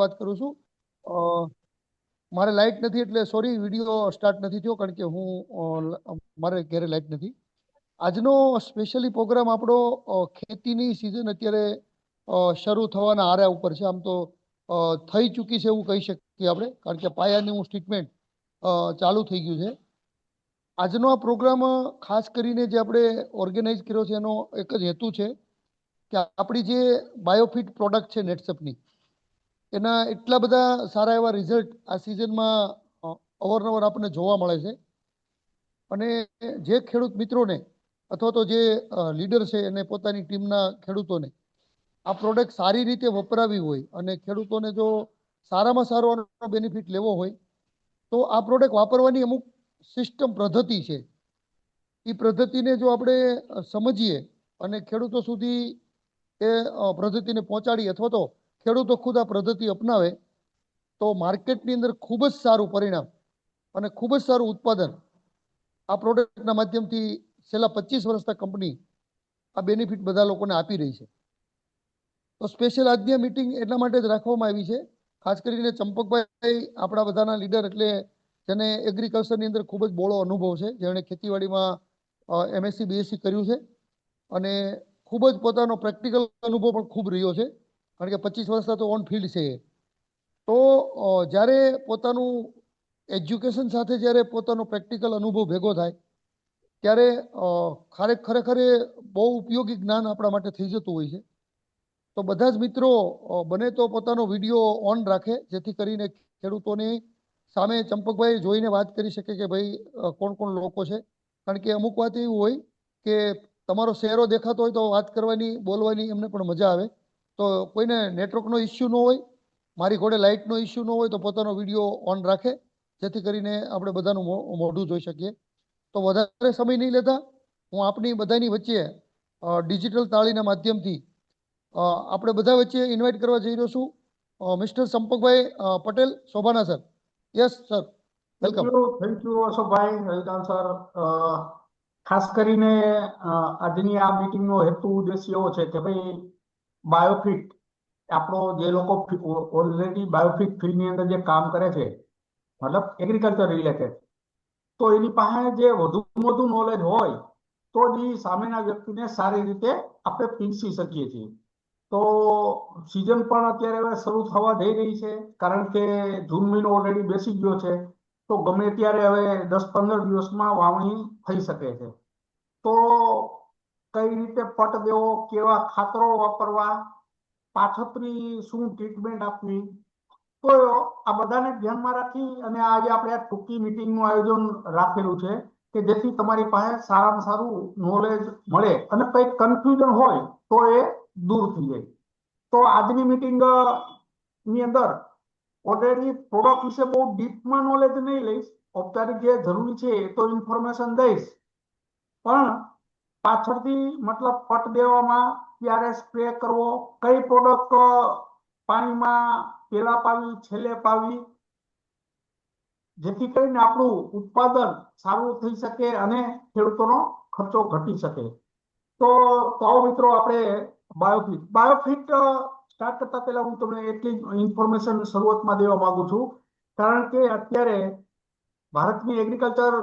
વાત કરું છું. મારે લાઇટ નથી એટલે સોરી, વિડીયો સ્ટાર્ટ નથી થયો કારણ કે મારે ઘરે લાઇટ નથી. આજનો સ્પેશિયલી પ્રોગ્રામ આપણો ખેતીની સિઝન અત્યારે શરૂ થવાના આરા ઉપર છે. આમ તો થઈ ચૂકી છે એવું કહી શકીએ આપણે, કારણ કે પાયાનું ટ્રીટમેન્ટ ચાલુ થઈ ગયું છે. આજનો આ પ્રોગ્રામ ખાસ કરીને જે આપણે ઓર્ગેનાઇઝ કર્યો છે એનો એક જ હેતુ છે કે આપણી જે બાયોફિટ પ્રોડક્ટ છે નેટસપની, એના એટલા બધા સારા એવા રિઝલ્ટ આ સિઝનમાં અવારનવાર આપણને જોવા મળે છે. અને જે ખેડૂત મિત્રોને અથવા તો જે લીડર છે એને પોતાની ટીમના ખેડૂતોને આ પ્રોડક્ટ સારી રીતે વપરાવી હોય અને ખેડૂતોને જો સારામાં સારો બેનિફિટ લેવો હોય તો આ પ્રોડક્ટ વાપરવાની અમુક સિસ્ટમ પદ્ધતિ છે. એ પદ્ધતિને જો આપણે સમજીએ અને ખેડૂતો સુધી એ પદ્ધતિને પહોંચાડી અથવા તો ખેડૂતો ખુદ આ પદ્ધતિ અપનાવે તો માર્કેટની અંદર ખૂબ જ સારું પરિણામ અને ખૂબ જ સારું ઉત્પાદન આ પ્રોડક્ટના માધ્યમથી છેલ્લા 25 વર્ષથી કંપની આ બેનિફિટ બધા લોકોને આપી રહી છે. તો સ્પેશિયલ આજની મીટિંગ એટલા માટે જ રાખવામાં આવી છે. ખાસ કરીને ચંપકભાઈ આપણા બધાના લીડર, એટલે જેને એગ્રીકલ્ચરની અંદર ખૂબ જ બહોળો અનુભવ છે, જેણે ખેતીવાડીમાં MSc BSc કર્યું છે અને ખૂબ જ પોતાનો પ્રેક્ટિકલ અનુભવ પણ ખૂબ રહ્યો છે, કારણ કે 25 વર્ષના તો ઓન ફિલ્ડ છે. તો જ્યારે પોતાનું એજ્યુકેશન સાથે જ્યારે પોતાનો પ્રેક્ટિકલ અનુભવ ભેગો થાય ત્યારે ખરેખર એ બહુ ઉપયોગી જ્ઞાન આપણા માટે થઈ જતું હોય છે. તો બધા જ મિત્રો બને તો પોતાનો વિડીયો ઓન રાખે, જેથી કરીને ખેડૂતોની સામે ચંપકભાઈ જોઈને વાત કરી શકે કે ભાઈ કોણ કોણ લોકો છે. કારણ કે અમુક વાત એવી હોય કે તમારો ચહેરો દેખાતો હોય તો વાત કરવાની બોલવાની એમને પણ મજા આવે. તો કોઈને નેટવર્કનો ઇસ્યુ ન હોય, મારી ઘોડે લાઇટનો ઇસ્યુ ન હોય તો પોતાનો વિડીયો ઓન રાખે, જેથી કરીને આપણે બધાનું મોઢું જોઈ શકીએ. તો વધારે સમય નહીં લેતા હું આપની બધાની વચ્ચે ડિજિટલ તાળીના માધ્યમથી આપણે બધા વચ્ચે ઇન્વાઇટ કરવા જઈ રહ્યો છું મિસ્ટર ચંપકભાઈ પટેલ શોભાના sir. Yes sir, welcome. Thank you Ashokbhai, Ravikant sir. ખાસ કરીને આજની આ મીટિંગનો હેતુ ઉદ્દેશ્ય એવો છે કે ભાઈ બાયોફિટ, આપણો જે લોકો ઓલરેડી બાયોફિટ ફિલ્ડની અંદર જે કામ કરે છે, મતલબ એગ્રીકલ્ચર રિલેટેડ, તો એની પાસે જે વધુ નોલેજ હોય તો જ સામેના વ્યક્તિને સારી રીતે આપણે પીરસી શકીએ છીએ. તો સિઝન પણ અત્યારે શરૂ થવા જઈ રહી છે, કારણ કે જૂન મહિનો ઓલરેડી બેસી ગયો છે. તો ગમે ત્યારે હવે 10-15 દિવસમાં વાવણી થઈ શકે છે. તો કઈ રીતે પટ દેવો, કેવા ખાતરો વાપરવા, પાછતરી શું ટ્રીટમેન્ટ આપવી, તો આ બધાને ધ્યાનમાં રાખી અને આજે આપણે આ ટૂંકી મીટિંગનું આયોજન રાખેલું છે કે જેથી તમારી પાસે સારામાં સારું નોલેજ મળે અને કંઈક કન્ફ્યુઝન હોય તો એ દૂર થઈ જાય. તો આજની મીટિંગ ની અંદર ઓલરેડી પ્રોડક્ટ વિશે બહુ ડીપમાં નોલેજ નહીં લઈશ, ઔપચારિક જે જરૂરી છે એ તો ઇન્ફોર્મેશન દઈશ, પણ પાછળથી મતલબ પટ દેવામાં ક્યારે સ્પ્રે કરવો, કઈ પ્રોડક્ટ પાણીમાં પેલા પાવી છેલ્લે પાવી, જેથી કરીને આપણું ઉત્પાદન સારું થઈ શકે અને ખેડૂતોનો ખર્ચો ઘટી શકે. તો આવો મિત્રો આપણે બાયોફિટ સ્ટાર્ટ કરતા પહેલા હું તમને એટલી ઇન્ફોર્મેશન શરૂઆતમાં દેવા માંગુ છું, કારણ કે અત્યારે ભારતની એગ્રીકલ્ચર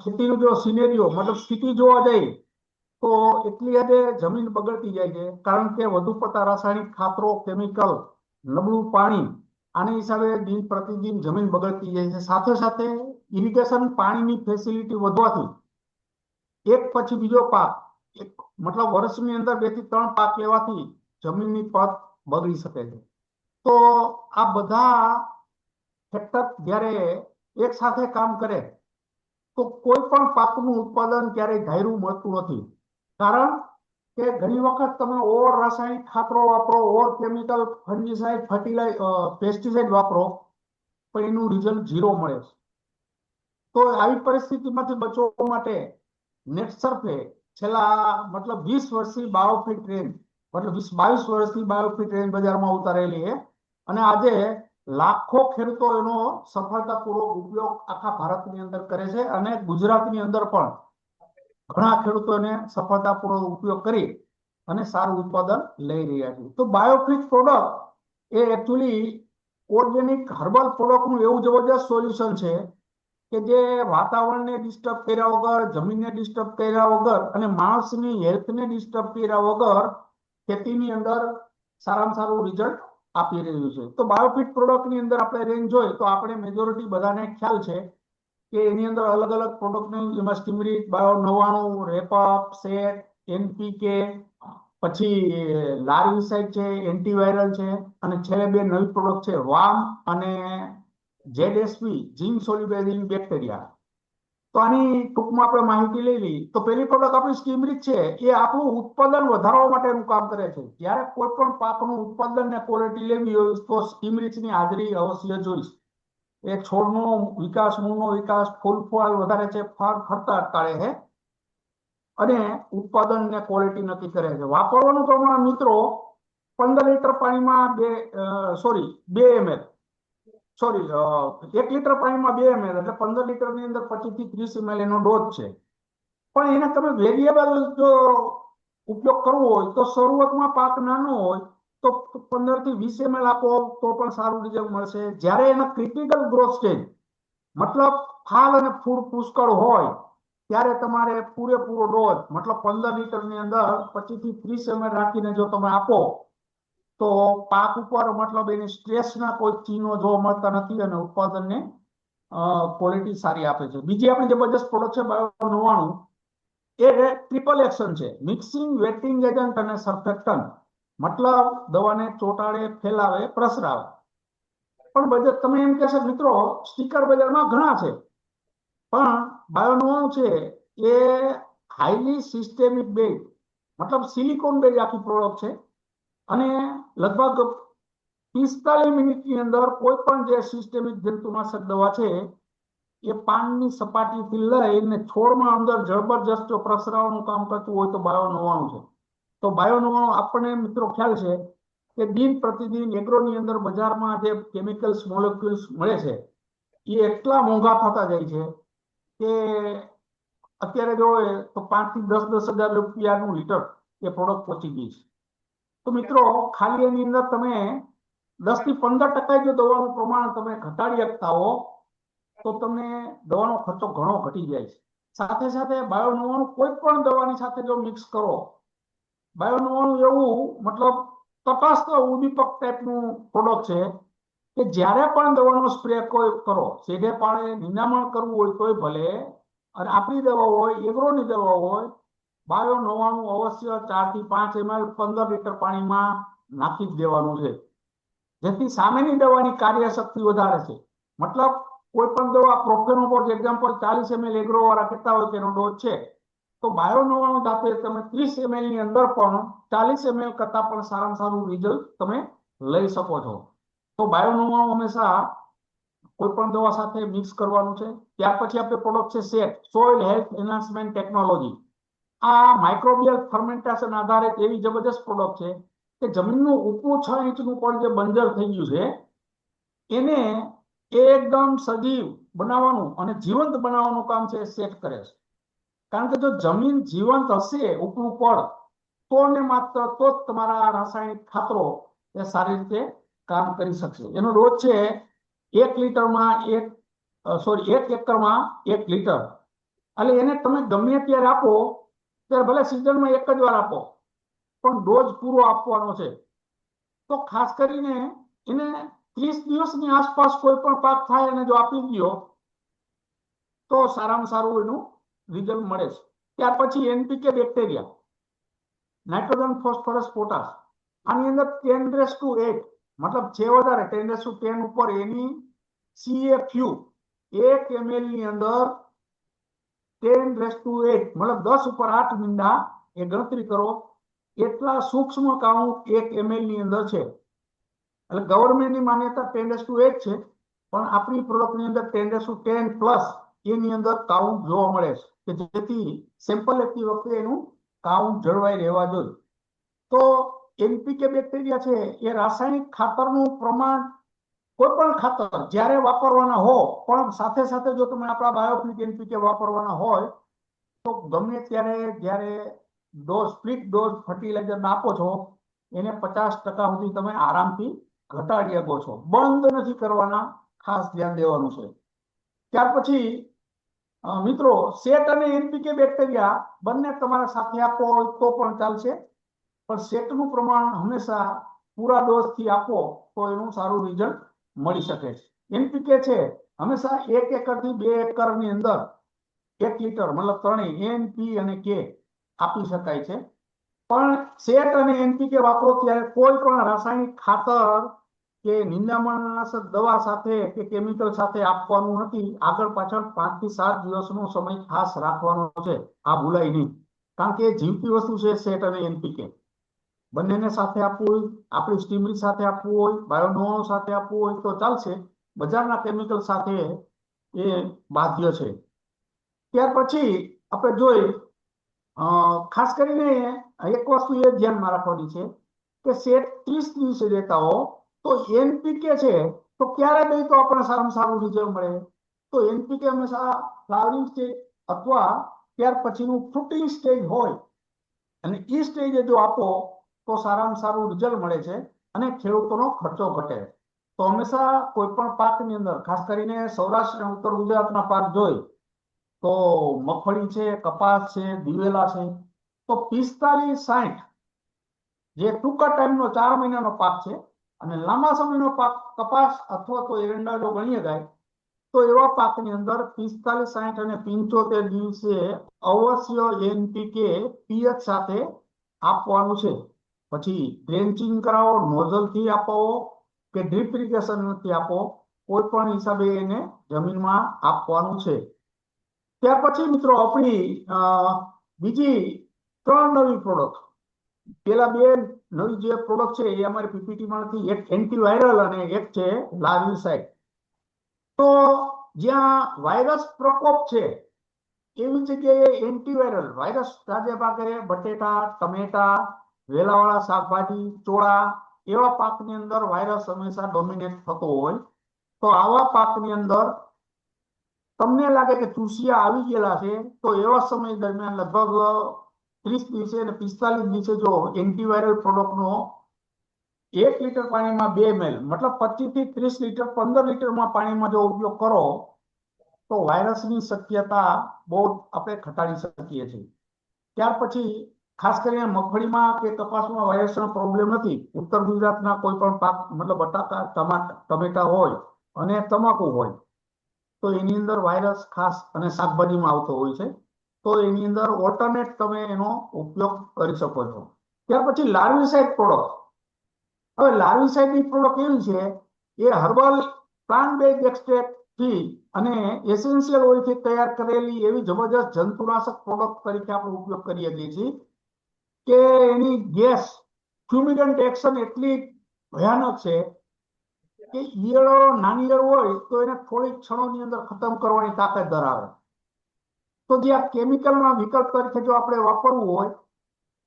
ખેતીનો જો સિનેરિયો મતલબ સ્થિતિ જોવા જાય તો એટલી હદે જમીન બગડતી જાય છે, કારણ કે વધુ પડતા રાસાયણિક ખાતરો, કેમિકલ, નબળું પાણી, આની હિસાબે દિન પ્રતિદિન જમીન બગડતી જાય છે. સાથે સાથે ઇરિગેશન પાણીની ફેસિલિટી વધવાથી એક પછી બીજો પાક, મતલબ વર્ષની અંદર 2 થી 3 પાક લેવાથી જમીનની પત બગડી શકે છે. તો આ બધા ફેક્ટર જ્યારે એક સાથે કામ કરે તો કોઈ પણ પાકનું ઉત્પાદન ક્યારેય ધાર્યું મળતું નથી. કારણ કે ઘણી વખત તમે ઓવર રાસાયણિક ખાતરો વાપરો, ઓવર કેમિકલ, ફંગીસાઇડ, પેસ્ટિસાઇડ વાપરો, પણ એનું રિઝલ્ટ ઝીરો મળે છે. તો આવી પરિસ્થિતિમાંથી બચવા માટે નેટસર્ફે છેલ્લા મતલબ 20 વર્ષથી બાયોફિટ રેન્જ, મતલબ 22 વર્ષથી બાયોફિટ રેન્જ બજારમાં ઉતારેલી છે અને આજે લાખો ખેડૂતો એનો સફળતાપૂર્વક ઉપયોગ આખા ભારતની અંદર કરે છે અને ગુજરાતની અંદર પણ ઘણા ખેડૂતોને સફળતાપૂર્વક ઉપયોગ કરી અને સારું ઉત્પાદન લઈ રહ્યા છે. તો બાયોફિટ પ્રોડક્ટ એ એકચ્યુઅલી ઓર્ગેનિક હર્બલ પ્રોડક્ટનું એવું જબરદસ્ત સોલ્યુશન છે કે જે વાતાવરણને ડિસ્ટર્બ કર્યા વગર, જમીનને ડિસ્ટર્બ કર્યા વગર અને માણસની હેલ્થને ડિસ્ટર્બ કર્યા વગર ખેતીની અંદર સારામાં સારું રિઝલ્ટ આપી રહ્યું છે. તો બાયોફિટ પ્રોડક્ટની અંદર આપણે રેન્જ જોઈએ તો આપણે મેજોરિટી બધાને ખ્યાલ છે કે એની અંદર અલગ અલગ પ્રોડક્ટની, એમાં સ્ટીમરીચ, બાયો 99, રેપઅપ, સેટ, એનપીકે, પછી લાર્વિસાઇડ છે, એન્ટીવાયરલ છે, અને છેલ્લે બે નવી પ્રોડક્ટ છે વામ અને ZSP, ઝીંક સોલ્યુબલ બેક્ટેરિયા. તો આની ટૂંકમાં આપણે માહિતી લઈ લઈએ તો પહેલી પ્રોડક્ટ આપણી સ્ટીમરીચ છે. એ આપણું ઉત્પાદન વધારવા માટેનું કામ કરે છે. જ્યારે કોઈ પણ પાકનું ઉત્પાદન ને ક્વોલિટી લેવી હોય તો સ્ટીમરીચની હાજરી અવશ્ય જોઈશ. એ છોડનો વિકાસ, મૂળનો વિકાસ, ફૂલ ફળ વધારે છે, ફળ ફરતા અટકાવે છે અને ઉત્પાદન ને ક્વોલિટી નક્કી કરે છે. વાપરવાનું પ્રમાણ મિત્રો 15 લીટર પાણીમાં 2 ml, સોરી 1 લીટર પાણીમાં 2 ml, એટલે 15 લીટર ની અંદર 25 થી 30 ml એનો ડોઝ છે. પણ એને તમે વેરિયેબલ જો ઉપયોગ કરવો હોય તો શરૂઆતમાં પાક નાનો હોય તો 15 થી 20 ml આપો તો પણ સારું રિઝલ્ટ મળશે. જ્યારે એના ક્રિટિકલ ગ્રોથ સ્ટેજ, મતલબ ફાલ અને ફૂલ પુષ્કળ હોય, ત્યારે તમારે પૂરેપૂરો ડોઝ, મતલબ 15 લીટર ની અંદર 25 થી 30 ml રાખીને જો તમે આપો તો પાક ઉપર મતલબ એની સ્ટ્રેસના કોઈ ચિહ્નો જોવા મળતા નથી અને ઉત્પાદનને ક્વોલિટી સારી આપે છે. બીજી આપણી જબરદસ્ત પ્રોડક્ટ છે બાયો 99. એ ટ્રિપલ એક્શન છે, મિક્સિંગ, વેટિંગ એજન્ટ અને સર્ફેક્ટન્ટ. મતલબ દવાને ચોંટાડે, ફેલાવે, પ્રસરાવે. પણ બજેટ તમે એમ કહેશો મિત્રો સ્ટીકર બજારમાં ઘણા છે, પણ બાયો 99 છે એ હાઈલી સિસ્ટેમિક બેઝ, મતલબ સિલિકોન બેઝ આખી પ્રોડક્ટ છે અને લગભગ 45 મિનિટની અંદર કોઈ પણ જે સિસ્ટેમિક જંતુનાશક દવા છે એ પાનની સપાટીથી લઈને છોડમાં અંદર જબરજસ્ત જો પ્રસરાવાનું કામ કરતું હોય તો બાયો 99 છે. તો બાયો 99 આપણને મિત્રો ખ્યાલ છે કે દિન પ્રતિદિન એગ્રોની અંદર બજારમાં જે કેમિકલ્સ મોલેક્યુલ્સ મળે છે એ એટલા મોંઘા થતા જાય છે કે અત્યારે જો તો 5 થી 10 રૂપિયાનું લીટર એ પ્રોડક્ટ પહોંચી ગઈ છે. તો મિત્રો ખાલી એની અંદર તમે 10 થી 15% જો દવાનું પ્રમાણ તમે ઘટાડી શકતા હો તો તમને દવાનો ખર્ચો ઘણો ઘટી જાય છે. સાથે સાથે બાયો 99 કોઈ પણ દવાની સાથે જો મિક્સ કરો, બાયો 99 એવું મતલબ તટસ્થ ઉદ્દીપક ટાઈપનું પ્રોડક્ટ છે કે જ્યારે પણ દવાનો સ્પ્રે કોઈ કરો, સીધે પાડે નિંદામણ કરવું હોય તોય ભલે, અને આપણી દવા હોય, એગ્રોની દવા હોય, બાયો 99 અવશ્ય 4 થી 5 ml 15 લીટર પાણીમાં નાખી જ દેવાનું છે, જેથી સામેની દવાની કાર્યશક્તિ વધારે છે. મતલબ કોઈ પણ દવા પ્રોફેનો ફોર એક્ઝામ્પલ 40 ml એગ્રો વાળા કહેતા હોય કે એનો ડોઝ છે, તો બાયો 99 સાથે તમે 30 ml ની અંદર પણ 40 ml કરતા પણ સારામાં સારું રિઝલ્ટ તમે લઈ શકો છો. તો બાયો 99 હંમેશા કોઈ પણ દવા સાથે મિક્સ કરવાનું છે. ત્યાર પછી આપણે પ્રોડક્ટ છે set, soil health enhancement technology. આ માઇક્રોબિયલ ફર્મેન્ટેશન આધારિત એવી જબરદસ્ત પ્રોડક્ટ છે કે જમીનનું ઉપલું 6 ઇંચનું પણ જે બંજર થઈ ગયું છે એને એકદમ સજીવ બનાવવાનું અને જીવંત બનાવવાનું કામ છે સેટ કરે છે. કારણ કે જો જમીન જીવંત હશે, ઉપલું પડ, તો ને માત્ર તો જ તમારા રાસાયણિક ખાતરો એ સારી રીતે કામ કરી શકશે. એનો ડોઝ છે 1 લીટરમાં 1 એકરમાં 1 લીટર. એટલે એને તમે ગમે ત્યારે આપો, ત્યારે ભલે સિઝનમાં એક જ વાર આપો, પણ ડોઝ પૂરો આપવાનો છે. તો ખાસ કરીને એને 30 દિવસની આસપાસ કોઈ પણ પાક થાય અને જો આપી દો તો સારામાં સારું એનું રિઝલ્ટ મળે છે. ત્યાર પછી NPK bacteria, nitrogen, phosphorus, potash. આની અંદર 10⁸, મતલબ છે વધારે 10⁻10 ઉપર એની CFU 1 ml ની અંદર 10⁸, મતલબ 10 ઉપર 8 મીંડા એ ગણતરી કરો, એટલા સૂક્ષ્મ કાઉન્ટ 1 ml ની અંદર છે. એટલે ગવર્મેન્ટની માન્યતા 10:8 છે, પણ આપણી પ્રોડક્ટની અંદર 10:10 પ્લસ એની અંદર કાઉન્ટ જોવા મળે છે કે જેથી સેમ્પલ લેતી વખતે એનું કાઉન્ટ જળવાઈ રહેવા જોઈએ. તો એનપીકે બેક્ટેરિયા છે એ રાસાયણિક ખાતરનું પ્રમાણ કોઈ પણ ખાતર જ્યારે વાપરવાના હો, પણ સાથે સાથે જો તમે આપણા બાયોફિટ એનપીકે વાપરવાના હોય તો ગમે ત્યારે જ્યારે ડોઝ, સ્પ્લિટ ડોઝ ફર્ટિલાઇઝર આપો છો એને 50% સુધી તમે આરામથી ઘટાડી શકો છો, બંધ નથી કરવાના, ખાસ ધ્યાન દેવાનું છે. ત્યાર પછી મિત્રો, સેટ અને એનપીકે બેક્ટેરિયા બંને તમારા સાથે આપવો હોય તો પણ ચાલશે, પણ સેટનું પ્રમાણ હંમેશા પૂરા ડોઝથી આપો તો એનું સારું રિઝલ્ટ મળી શકે છે. એનપીકે છે હંમેશા 1 એકરથી 2 એકરની અંદર 1 લીટર મતલબ ત્રણેય એન, પી અને કે આપી શકાય છે. પણ સેટ અને એનપીકે વાપરો ત્યારે કોઈ પણ રાસાયણિક ખાતર કે નિંદામણનાશક દવા સાથે કે કેમિકલ સાથે આપવાનું નથી. આગળ પાછળ 5 થી 7 દિવસનો સમય ખાસ રાખવાનો છે, આ ભૂલાય નહીં. કારણ કે એ જીવતી વસ્તુ છે સેટ અને એનપીકે. બંનેને સાથે આપવું હોય, આપણી સ્ટીમરી સાથે આપવું હોય, બાયોનોવા સાથે આપવું હોય તો ચાલશે. બજારના કેમિકલ સાથે એ બાધ્ય છે. ત્યાર પછી આપણે જોઈ ખાસ કરીને એક વસ્તુ એ ધ્યાનમાં રાખવાની છે કે સેટ 30 દિવસે દેતા હો તો એનપીકે છે તો ક્યારે દઈ તો આપણને સારામાં સારું રિઝલ્ટ મળે? તો એનપીકે હંમેશા ફ્લાવરિંગ સ્ટેજ અથવા ત્યાર પછીનું ફ્રૂટિંગ સ્ટેજ હોય અને એ સ્ટેજે જો આપો તો સારામાં સારું રિઝલ્ટ મળે છે અને ખેડૂતોનો ખર્ચો ઘટે. તો હંમેશા કોઈ પણ પાકની અંદર, ખાસ કરીને સૌરાષ્ટ્ર અને ઉત્તર ગુજરાતના પાક જોઈ તો મગફળી છે, કપાસ છે, દિવેલા છે, તો 45-60 જે ટૂંકા ટાઈમનો 4 મહિનાનો પાક છે અને લાંબા સમયનો પાક કપાસ અથવા તો એરંડા જો ગણીએ જાય તો એવા પાકની અંદર 45-60 અને 75 દિવસે અવશ્ય એનપીકે પીએચ સાથે આપવાનું છે. પછી ડ્રેન્ચિંગ કરાવો, નોઝલથી આપો કે ડ્રીપ ઇરિગેશનથી આપો, કોઈ પણ હિસાબે એને જમીનમાં આપવાનું છે. ત્યાર પછી મિત્રો આપણી બીજી 3 નવી પ્રોડક્ટ, પેલા 2 નવી જે પ્રોડક્ટ છે એ અમારી પીપીટીમાં નથી. એક એન્ટીવાયરલ અને એક છે લાર્વિસાઇડ. તો જ્યાં વાયરસ પ્રકોપ છે એવી જગ્યાએ એન્ટીવાયરલ વાયરસ તાજે પાકે બટેટા, ટમેટા, વેલાવાળા શાકભાજી, ચોળા એવા પાકની અંદર વાયરસ હંમેશા ડોમિનેટ થતો હોય. તો આવા પાકની અંદર તમને લાગે કે ચૂસિયા આવી ગયેલા છે તો એવા સમય દરમિયાન લગભગ 30 દિવસે અને 45 દિવસે જો એન્ટીવાયરલ પ્રોડક્ટનો 1 લીટર પાણીમાં 2 ml મતલબ 25 થી 30 લીટર 15 લીટરમાં પાણીમાં જો ઉપયોગ કરો તો વાયરસની શક્યતા બહુ આપણે ઘટાડી શકીએ છીએ. ત્યાર પછી ખાસ કરીને મગફળીમાં કે કપાસમાં વાયરસનો પ્રોબ્લેમ નથી. ઉત્તર ગુજરાતના કોઈ પણ પાક મતલબ બટાકા, ટમેટા હોય અને તમાકુ હોય તો એની અંદર વાયરસ ખાસ અને શાકભાજીમાં આવતો હોય છે. તો એની અંદર ઓલ્ટરનેટ તમે એનો ઉપયોગ કરી શકો છો. ત્યાર પછી લાર્વિસાઇડ પ્રોડક્ટ. હવે લાર્વિસાઇડની પ્રોડક્ટ એવી છે એ હર્બલ પ્લાન્ટ બેઝ એક્સટ્રેક્ટ થી અને એસેન્શિયલ ઓઇલથી તૈયાર કરેલી એવી જબરજસ્ત જંતુનાશક પ્રોડક્ટ તરીકે આપણે ઉપયોગ કરીએ છીએ કે એની ગેસ ફ્યુમિગન્ટ એક્શન એટલી ભયાનક છે કે ઈયળો નાની ઈયળ હોય તો એને થોડીક ક્ષણોની અંદર ખતમ કરવાની તાકાત ધરાવે. તો જે આ કેમિકલના વિકલ્પ તરીકે જો આપણે વાપરવું હોય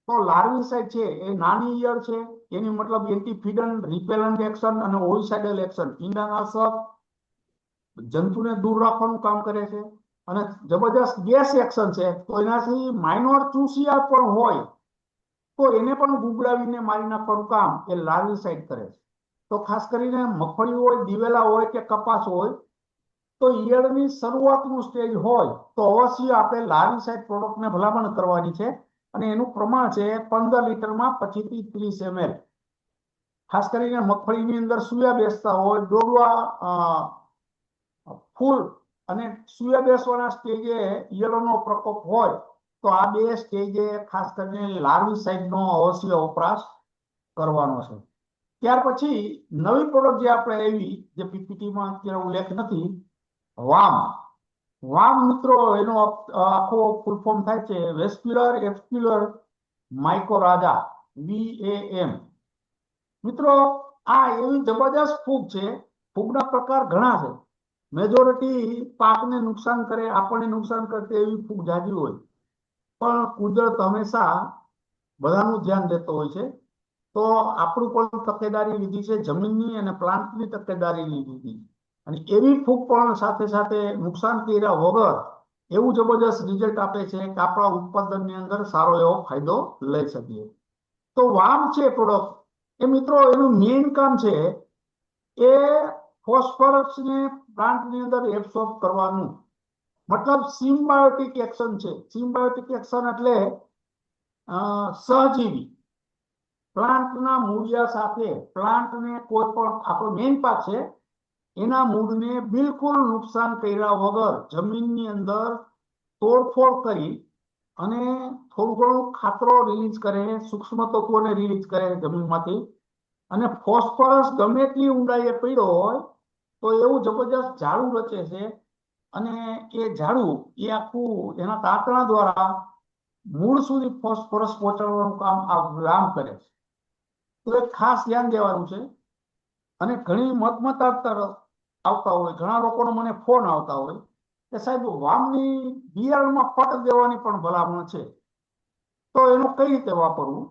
તો લાર્વિસાઇડ છે એ નાની ઈયળ છે, એની મતલબ એન્ટીફિડન, રિપેલન્ટ એક્શન અને ઓઇસાઇડલ એક્શન, ઈંડાનાશક, જંતુને દૂર રાખવાનું કામ કરે છે અને જબરજસ્ત ગેસ એક્શન છે. તો એનાથી માઇનોર ચૂસિયા પણ હોય તો એને પણ ગુગળાવીને મારી નાખવાનું કામ એ લાર્વિસાઇડ કરે છે. તો ખાસ કરીને મગફળી હોય, દિવેલા હોય કે કપાસ હોય તો ઈયળની શરૂઆતનું સ્ટેજ હોય તો અવશ્ય આપણે લાર્વિસાઇડ પ્રોડક્ટને ભલામણ કરવાની છે અને એનું પ્રમાણ છે 15 લીટરમાં 25 થી 30 ml. ખાસ કરીને મગફળીની અંદર સુયા બેસતા હોય, ડોડવા ફૂલ અને સુયા બેસવાના સ્ટેજે ઈયળોનો પ્રકોપ હોય તો આ 2 સ્ટેજે ખાસ કરીને લાર્વિસાઇડનો અવશ્ય વપરાશ કરવાનો છે. ત્યાર પછી નવી પ્રોડક્ટ જે આપણે આવી જે પીપીટીમાં અત્યારે ઉલ્લેખ નથી, વામ. વામ મિત્રો એનો આખો ફૂલ ફોર્મ થાય છે વેસ્ક્યુલર એક્સ્ક્યુલર માઇકોરાઝા, VAM. મિત્રો આ એવી જબરજસ્ત ફૂગ છે. ફૂગના પ્રકાર ઘણા છે. મેજોરિટી પાકને નુકસાન કરે, આપણને નુકસાન કરતી એવી ફૂગ જાજી હોય, પણ કુદરત હંમેશા બધાનું ધ્યાન દેતો હોય છે. તો આપણું પણ તકેદારી લીધી છે, જમીનની અને પ્લાન્ટની તકેદારી લીધી અને એવી ફૂગ પણ સાથે સાથે નુકસાન કર્યા વગર એવું જબરજસ્ત રિઝલ્ટ આપે છે કે આપણા ઉત્પાદનની અંદર સારો એવો ફાયદો લઈ શકીએ. તો વામ છે પ્રોડક્ટ એ મિત્રો એનું મેઇન કામ છે એ ફોસ્ફરસને પ્લાન્ટની અંદર એબ્સોર્બ કરવાનું, મતલબ સિમ્બાયોટિક એક્શન છે. સિમ્બાયોટિક એક્શન એટલે સહજીવી. પ્લાન્ટના મૂળિયા સાથે પ્લાન્ટને કોઈ પણ આપણો મેઇન પાક છે એના મૂળને બિલકુલ નુકસાન કર્યા વગર જમીનની અંદર તોડફોડ કરી અને થોડું ઘણું ખાતરો રિલીઝ કરે, સૂક્ષ્મ તત્વોને રિલીઝ કરે જમીનમાંથી, અને ફોસ્ફરસ ગમે એટલી ઊંડાઈએ પડ્યો હોય તો એવું જબરજસ્ત ઝાડું રચે છે. અને એ ઝાડું એ આખું એના તાંતણા દ્વારા મૂળ સુધી ફોસ્ફરસ પહોંચાડવાનું કામ આ રામ કરે છે. તો એક ખાસ ધ્યાન દેવાનું છે. અને ઘણી મતમતાંતર આવતા હોય, ઘણા લોકોનો મને ફોન આવતા હોય કે સાહેબ વામની બિયારણમાં પટ દેવાની પણ ભલામણ છે, તો એનું કઈ રીતે વાપરવું?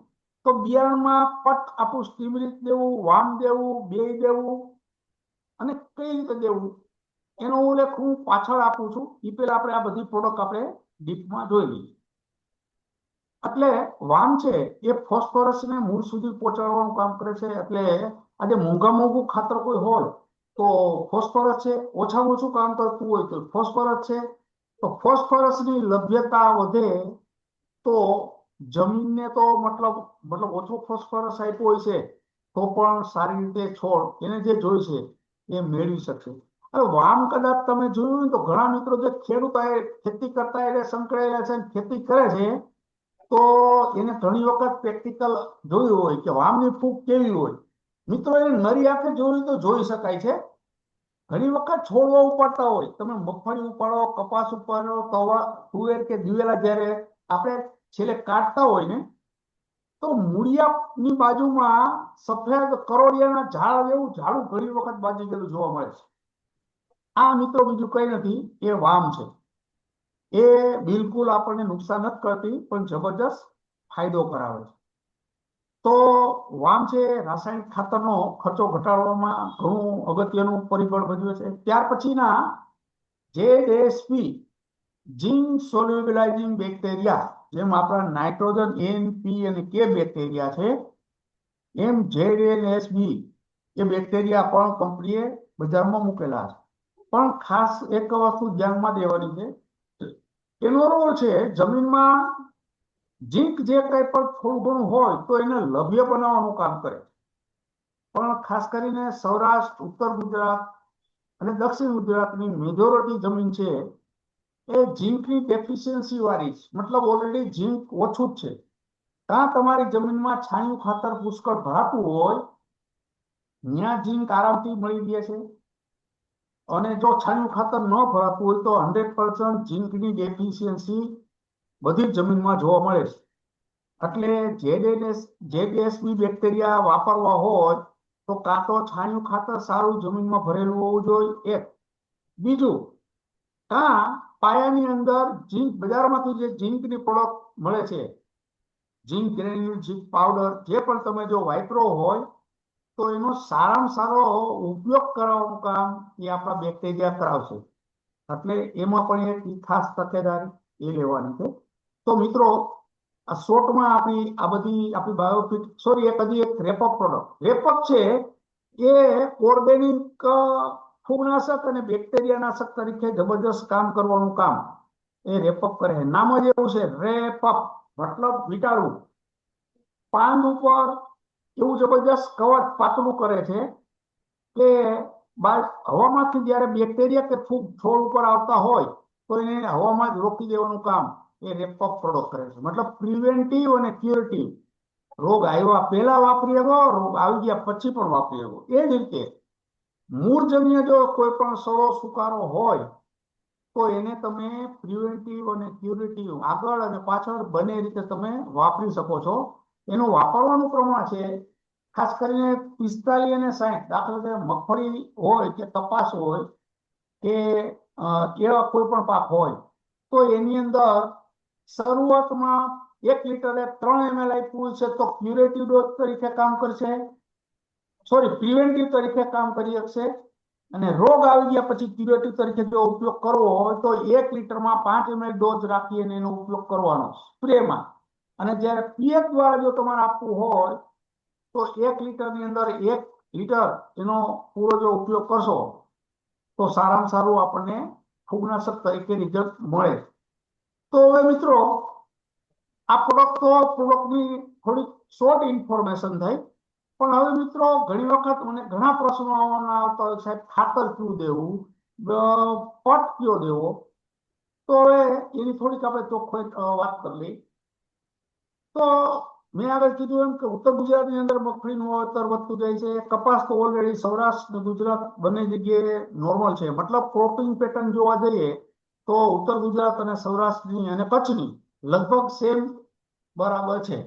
તો બિયારણમાં પટ આપણું સ્ટીમરીત દેવું, વામ દેવું, બેય દેવું અને કઈ રીતે દેવું એનો ઉલ્લેખ હું પાછળ આપું છું. એ પહેલા આપણે આ બધી પ્રોડક્ટ આપણે ડીપમાં જોઈ લઈએ. એટલે વામ છે એ ફોસ્ફરસને મૂળ સુધી પહોંચાડવાનું કામ કરે છે. એટલે આજે મોંઘું ખાતર કોઈ હોય તો ફોસ્ફરસ છે, ઓછામાં ઓછું કામ કરતું હોય તો ફોસ્ફરસ છે. તો ફોસ્ફરસની લભ્યતા વધે તો જમીનને તો મતલબ ઓછો ફોસ્ફરસ આપ્યો હોય છે તો પણ સારી રીતે છોડ એને જે જોઈશે એ મેળવી શકશે. હવે વામ કદાચ તમે જોયું તો ઘણા મિત્રો જે ખેડૂત ખેતી કરતા એટલે સંકળાયેલા છે, ખેતી કરે છે, તો એને ઘણી વખત પ્રેક્ટિકલ જોયું હોય કે વામની ફૂગ કેવી હોય. મિત્રો એ નરી આંખે જોયું તો જોઈ શકાય છે. ઘણી વખત છોડવા ઉપાડતા હોય, તમે મગફળી ઉપાડો, કપાસ ઉપાડો, તુવેર કે દિવેલા જ્યારે આપણે છેલ્લે કાઢતા હોય ને તો મૂળિયાની બાજુમાં સફેદ કરોડિયાના ઝાડ જેવું ઝાડું ઘણી વખત બાજી ગયેલું જોવા મળે છે. આ મિત્રો બીજું કઈ નથી, એ વામ છે. એ બિલકુલ આપણને નુકસાન નથી કરતી પણ જબરજસ્ત ફાયદો કરાવે છે. તો વામ છે રાસાયણિક ખાતરનો ખર્ચો ઘટાડવામાં ઘણું અગત્યનું પરિબળ ભજવે છે. ત્યાર પછીના ZSP ઝીંક સોલ્યુબલાઇઝિંગ બેક્ટેરિયા, જેમ આપણા નાઇટ્રોજન N, P અને K બેક્ટેરિયા છે, એમ ZNSB એ બેક્ટેરિયા પણ કંપનીએ બજારમાં મૂકેલા છે. પણ ખાસ એક વસ્તુ ધ્યાનમાં દેવાની છે, એનો રોલ છે જમીનમાં ઝીંક જે કંઈ પણ થોડું ઘણું હોય તો એને લભ્ય બનાવવાનું કામ કરે. પણ ખાસ કરીને સૌરાષ્ટ્ર, ઉત્તર ગુજરાત અને દક્ષિણ ગુજરાતની મેજોરિટી જમીન છે એ ઝીંકની ડેફિશિયન્સી વાળી, મતલબ ઓલરેડી ઝીંક ઓછું જ છે. ત્યાં તમારી જમીનમાં છાણિયું ખાતર પુષ્કળ ભરાતું હોય ત્યાં ઝીંક આરામથી મળી રહે છે. અને જો છાણિયું ખાતર ન ભરાતું હોય તો 100% ઝીંકની ડેફિશિયન્સી બધી જમીનમાં જોવા મળે છે. એટલે ZSB બેક્ટેરિયા વાપરવા હોય તો કાં તો છાણિયું ખાતર સારું જમીનમાં ભરેલું હોવું જોઈએ, એક. બીજું, પાયાની અંદર ઝીંક, બજારમાંથી જે ઝીંકની પ્રોડક્ટ મળે છે, ઝીંક ગ્રેન્યુલ, ઝીંક પાવડર, જે પણ તમે જો વાપરો હોય તો એનો સારામાં સારો ઉપયોગ કરવાનું કામ એ આપણા બેક્ટેરિયા કરાવશે. એટલે એમાં પણ એક ખાસ તકેદારી એ લેવાની છે. તો મિત્રો આ શોર્ટમાં આપણી બાયોફિટ, સોરી એક રેપક પ્રોડક્ટ. રેપક છે એ ઓર્ગેનિક ફૂગનાશક અને બેક્ટેરિયાનાશક તરીકે જબરજસ્ત કામ કરવાનું કામ એ રેપક કરે. નામ જ એવું છે, રેપક, મતલબ વીંટાળવું. પાન ઉપર એવું જબરજસ્ત કવચ પાતળું કરે છે કે હવામાંથી જયારે બેક્ટેરિયા કે ફૂગ છોડ ઉપર આવતા હોય તો એને હવામાં જ રોકી દેવાનું કામ એ રેપક પ્રોડક્ટ કરે છે. મતલબ પ્રિવેન્ટિવ અને ક્યુરેટિવ. રોગ આવ્યા પહેલા વાપરી શકો, રોગ આવી ગયા પછી પણ વાપરી શકો. એ જ રીતે મૂળજન્ય જો કોઈ પણ સડો સુકારો હોય તો એને તમે પ્રિવેન્ટિવ અને ક્યુરેટિવ આગળ અને પાછળ બંને રીતે તમે વાપરી શકો છો. એનું વાપરવાનું પ્રમાણ છે ખાસ કરીને 45 અને 60. દાખલા તરીકે મગફળી હોય કે કપાસ હોય કે એવા કોઈ પણ પાક હોય તો એની અંદર શરૂઆતમાં 1 લીટરે 3 ml આપ્યું છે તો ક્યુરેટિવ ડોઝ તરીકે કામ કરશે, સોરી પ્રિવેન્ટિવ તરીકે કામ કરી શકશે. અને રોગ આવી ગયા પછી ક્યુરેટિવ તરીકે જો ઉપયોગ કરવો હોય તો 1 લીટરમાં 5 ml ડોઝ રાખીને એનો ઉપયોગ કરવાનો સ્પ્રેમાં. અને જ્યારે પીએચ દ્વારા જો તમારે આપવું હોય તો 1 લીટરની અંદર 1 લીટર એનો પૂરો જો ઉપયોગ કરશો તો સારામાં સારું આપણને ફૂગનાશક તરીકે રિઝલ્ટ મળે. તો હવે મિત્રો આ પ્રોડક્ટની થોડીક શોર્ટ ઇન્ફોર્મેશન થઈ. પણ હવે મિત્રો ઘણી વખત મને ઘણા પ્રશ્નો આવતા હોય, સાહેબ ખાતર કયું દેવું, પટ કયો દેવો? તો હવે એની થોડીક આપણે ચોખ્ખાઈ વાત કરી લઈએ. તો મેં આગળ કીધું એમ કે ઉત્તર ગુજરાતની અંદર મગફળીનું વાવેતર વધતું જાય છે. કપાસ તો ઓલરેડી સૌરાષ્ટ્ર અને ગુજરાત બંને જગ્યાએ નોર્મલ છે. મતલબ ક્રોપિંગ પેટર્ન જોવા જઈએ તો ઉત્તર ગુજરાત અને સૌરાષ્ટ્રની અને કચ્છની લગભગ સેમ બરાબર છે.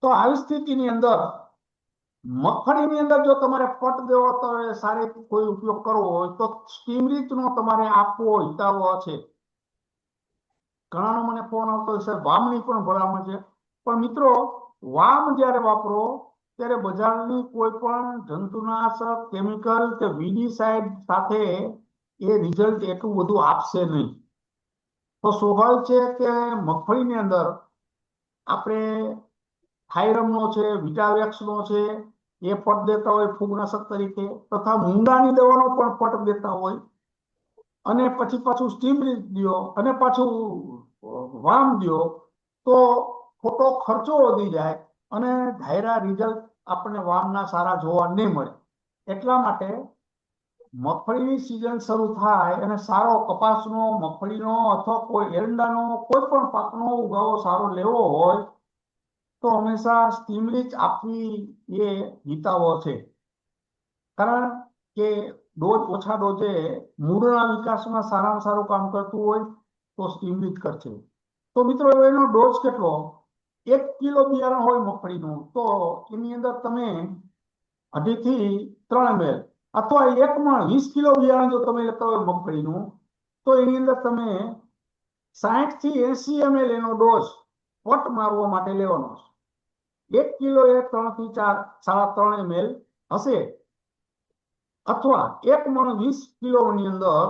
તો આવી સ્થિતિની અંદર મગફળીની અંદર જો તમારે પટ દેવો તો સારી કોઈ ઉપયોગ કરવો હોય તો સ્ટીમ રીચનો તમારે આપવો હિતાવહ છે. ઘણાનો મને ફોન આવતો હોય, સર વામની પણ ભલામણ છે. પણ મિત્રો વામ જ્યારે વાપરો ત્યારે બજારની કોઈ પણ જંતુનાશક કેમિકલ કે વીડીસાઇડ સાથે એ રિઝલ્ટ એટલું બધું આપશે નહીં. તો સ્વાભાવિક છે કે મગફળીની અંદર આપણે થાઇરમનો છે, વિટાવેક્સનો છે, એ પટ દેતા હોય ફૂગનાશક તરીકે, તથા મૂંડાની દવાનો પણ પટ દેતા હોય, અને પછી પાછું સ્ટીમ રીચ દો અને પાછું વામ દો, તો ખોટો ખર્ચો વધી જાય અને ધાયરા રિઝલ્ટ આપણને વામના સારા જોવા નહીં મળે. એટલા માટે મગફળીની સિઝન શરૂ થાય અને સારો કપાસનો, મગફળીનો અથવા કોઈ એરંડાનો કોઈ પણ પાકનો ઉગાવો સારો લેવો હોય તો હંમેશા સ્ટીમ રીચ આપવી એ હિતાવહ છે. કારણ કે ડોઝ ઓછા ડોઝે મૂળના વિકાસમાં સારામાં સારું કામ કરતું હોય તો સ્ટીમ રીચ કરશે. તો મિત્રો એનો ડોઝ કેટલો? 1 કિલો બિયારણ હોય મગફળીનું તો એની અંદર તમે 2.5 થી 3 ml અથવા 1 મણ 20 કિલો બિયારણ જો તમે લેતા હોય મગફળીનું તો એની અંદર તમે 60 થી 80 ml એનો ડોઝ પટ મારવા માટે લેવાનો છે. 1 કિલો એ 3 થી 4 3.5 ml હશે, અથવા 1 મણ 20 કિલોની અંદર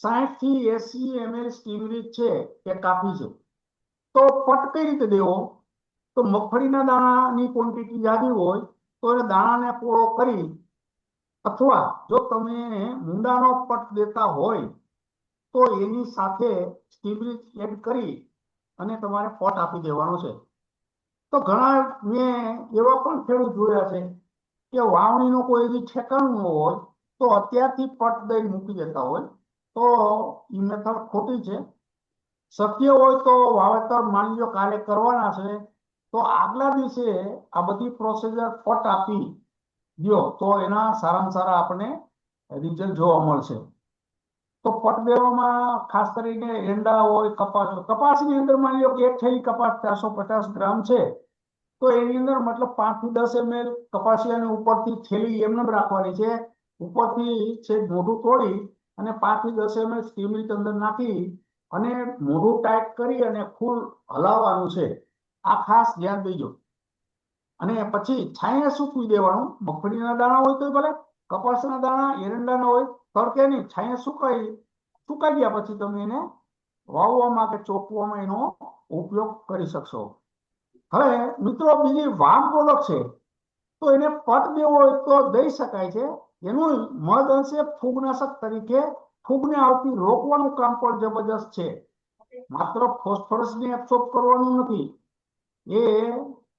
60 થી 80 ml સ્ટીમ રીચ છે એ કાફી છે. તો પટ કઈ રીતે દેવો? તો મગફળીના દાણાની ક્વોન્ટિટી જાજી હોય તો એ દાણાને પોળો કરી, અથવા જો તમે મૂંડાનો પટ દેતા હોય તો એની સાથે સ્ટીમ રીચ એડ કરી અને તમારે પટ આપી દેવાનો છે. તો ઘણા મેં એવા પણ ખેડૂત જોયા છે કે વાવણીનો કોઈ એવી ઠેકાણું ન હોય તો અત્યારથી પટ દઈ મૂકી દેતા હોય, તો એ મેથડ ખોટી છે. શક્ય હોય તો વાવેતર માની લો કાલે કરવાના છે તો આગલા દિવસે આ બધી પ્રોસીજર પટ આપી દો તો એના સારામાં સારા આપણને રિઝલ્ટ જોવા મળશે. તો પટ દેવામાં ખાસ કરીને એંડા હોય, કપાસની અંદર માની લો કે એક થેલી કપાસ 450 ગ્રામ છે તો એની અંદર મતલબ 5 થી 10 ml કપાસિયાની ઉપરથી થેલી એમને રાખવાની છે. ઉપરથી છે મોઢું તોડી અને 5 થી 10 ml સ્ટીમ રીચ અંદર નાખી અને મોઢું ટાઈટ કરી અને ફૂલ હલાવવાનું છે. આ ખાસ ધ્યાન દેજો. અને પછી છાંયે સૂકવી દેવાનું. મગફળીના દાણા હોય તો ભલે, કપાસના દાણા, એરંડાના હોય તડકે નહીં, છાંયે સુકાઈ ગયા પછી તમે એને વાવવામાં કે ચોપવામાં એનો ઉપયોગ કરી શકશો. હવે મિત્રો બીજી વામ પ્રોડક્ટ છે તો એને પટ દેવો હોય તો દઈ શકાય છે. એનું મહદ અંશે ફૂગનાશક તરીકે ફૂગને આવતી રોકવાનું કામ પણ જબરજસ્ત છે. માત્ર ફોસ્ફરસને એબ્સોર્બ કરવાનું નથી, એ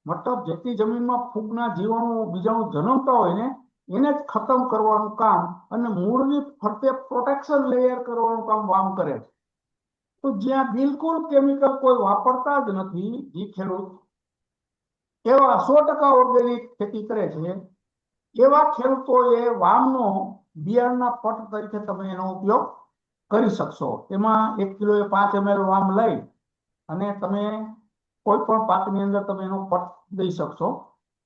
મતલબ જેટલી જમીનમાં ફૂગના જીવાણુ બીજાણુ જન્મતા હોય ને એને જ ખતમ કરવાનું કામ અને મૂળની ફરતે પ્રોટેક્શન લેયર કરવાનું કામ વામ કરે છે. તો જ્યાં બિલકુલ કેમિકલ કોઈ વાપરતા જ નથી જે ખેડૂત એવા 100% ઓર્ગેનિક ખેતી કરે છે એવા ખેડૂતોએ વામનો બિયારણના પટ તરીકે તમે એનો ઉપયોગ કરી શકશો. એમાં 1 કિલો 5 ml વામ લઈ અને તમે કોઈ પણ પાકની અંદર તમે એનો પટ દઈ શકશો.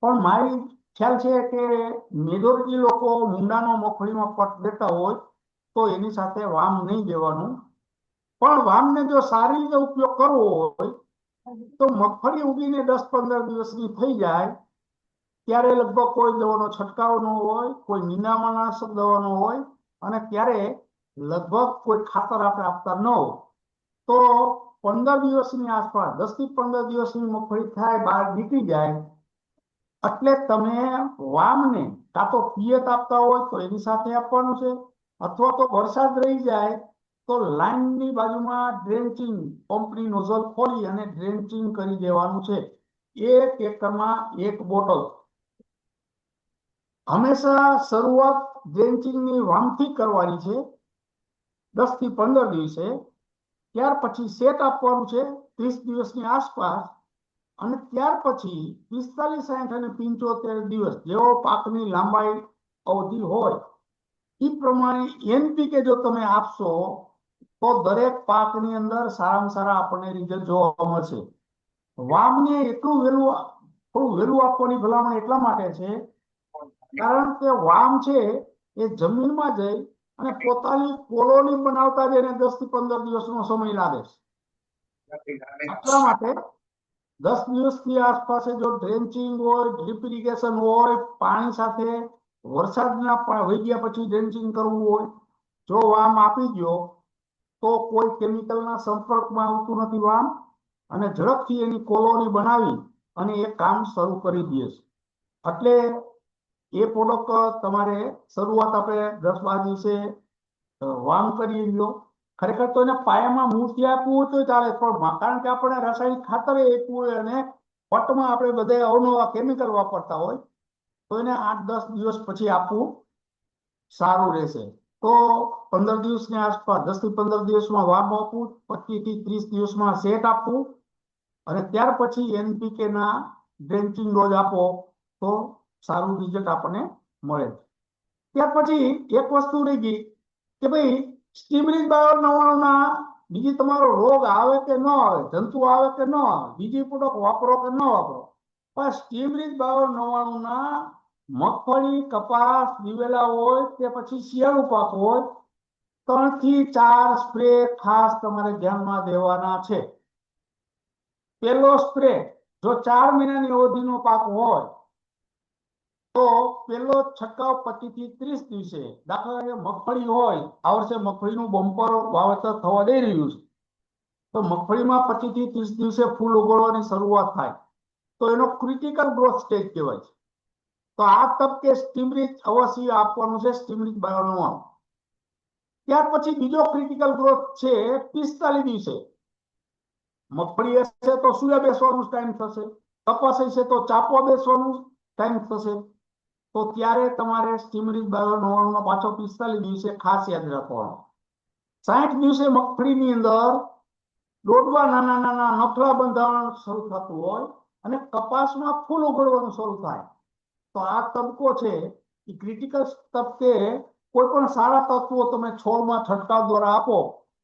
પણ મારી ખ્યાલ છે કે મેજોરિટી લોકો મૂંડાનો મગફળીમાં પટ દેતા હોય તો એની સાથે વામ નહીં દેવાનું. પણ વામને જો સારી રીતે ઉપયોગ કરવો હોય તો મગફળી ઉગીને 10-15 દિવસની થઈ જાય ત્યારે લગભગ કોઈ દવાનો છંટકાવ ન હોય, કોઈ નિંદામણનાશક દવાનો હોય અને ત્યારે લગભગ કોઈ ખાતર આપણે આપતા ન હોય તો 15 દિવસની આસપાસ, 10 થી 15 દિવસની મગફળી થાય, બહાર નીકળી જાય એટલે તમે વામને કાં તો પિયત આપતા હોય તો એની સાથે આપવાનું છે, અથવા તો વરસાદ રહી જાય તો લાઈનની બાજુમાં ડ્રેન્ચિંગ પંપની નોઝલ ખોલી અને ડ્રેન્ચિંગ કરી દેવાનું છે. 1 એકરમાં 1 બોટલ. હંમેશા શરૂઆત ડ્રેન્ચિંગની વામથી કરવાની છે 10 થી 15 દિવસે. ત્યાર પછી સેટ આપવાનું છે 30 દિવસની આસપાસ, અને ત્યાર પછી 45, 60 અને 75 દિવસ જેવો પાકની લાંબાઈ અવધિ હોય એ પ્રમાણે એનપીકે જો તમે આપશો તો દરેક પાકની અંદર સારામાં સારા આપણને રિઝલ્ટ જોવા મળશે. વાવને એટલું થોડું વહેલું આપવાની ભલામણ એટલા માટે છે કારણ કે વામ છે એ જમીનમાં જઈ અને પોતાની કોલોની બનાવતા જ એને 10 થી 15 દિવસનો સમય લાગે છે. એટલા માટે 10 દિવસની આસપાસ જો ડ્રેન્ચિંગ હોય, ડ્રીપ ઇરિગેશન હોય, પાણી સાથે વરસાદના વહી ગયા પછી ડ્રેન્ચિંગ કરવું હોય, જો વામ આપી દો તો કોઈ કેમિકલના સંપર્કમાં આવતું નથી વામ, અને ઝડપથી એની કોલોની બનાવી અને એ કામ શરૂ કરી દે છે. એટલે એ પ્રોડક્ટ તમારે શરૂઆત આપણે 10-12 દિવસે વામ કરી લો. ખરેખર તો એને પાયામાં મૂળથી આપવું હોય તો ચાલે, પણ કારણ કે આપણે રાસાયણિક ખાતર આપવું હોય અને પટમાં આપણે બધા અવનવા કેમિકલ વાપરતા હોય તો એને 8-10 દિવસ પછી આપવું સારું રહેશે. તો 15 દિવસની આસપાસ 10 થી 15 દિવસમાં વામ આપવું, 25 થી 30 દિવસમાં સેટ આપવું, અને ત્યાર પછી એનપીકે ના ડ્રેન્ચિંગ ડોઝ આપો તો સારું રિઝલ્ટ આપણને મળે. ત્યાર પછી એક વસ્તુ રહી ગઈ કે ભાઈ સ્ટીમરીજ બાયો 99 ના બીજી તમારો રોગ આવે કે ન આવે, જંતુ આવે કે ન આવે, બીજી પ્રોડક્ટ વાપરો કે ન વાપરો, પણ સ્ટીમરીજ બાયો 99 ના મગફળી, કપાસ, દિવેલા હોય કે પછી શિયાળુ પાક હોય, 3 થી 4 સ્પ્રે ખાસ તમારે ધ્યાનમાં દેવાના છે. પહેલો સ્પ્રે જો 4 મહિનાની અવધિનો પાક હોય તો પહેલો છંટકાવ 25 થી 30 દિવસે. દાખલા તરીકે મગફળી હોય, આ વર્ષે મગફળીનું બમ્પર વાવેતર થવા દઈ રહ્યું છે, તો મગફળીમાં 25 થી 30 દિવસે ફૂલ ઉગડવાની શરૂઆત થાય તો એનો ક્રિટિકલ ગ્રોથ સ્ટેજ કહેવાય છે. તો આ તબકે સ્ટીમરીજ અવશ્ય આપવાનું છે, સ્ટીમરીજ બાયો 99. ત્યાર પછી બીજો ક્રિટિકલ ગ્રોથ છે 45 દિવસે. મગફળી હશે તો સૂર્ય બેસવાનું ટાઈમ થશે, કપાસ હશે તો ચાપવા બેસવાનું ટાઈમ થશે, તો ત્યારે તમારે સ્ટીમરીજ બાયો 99 નો પાછો 45 દિવસે ખાસ યાદ રાખવાનો. 60 દિવસે મગફળીની અંદર દોડવા નાના નાના નફલા બંધારણ શરૂ થતું હોય અને કપાસમાં ફૂલ ઉગડવાનું શરૂ થાય, તો આ તબકો છે એ ક્રિટિકલ તબકે કોઈ પણ સારા તત્વો તમે છોડમાં છંટકાવ દ્વારા આપો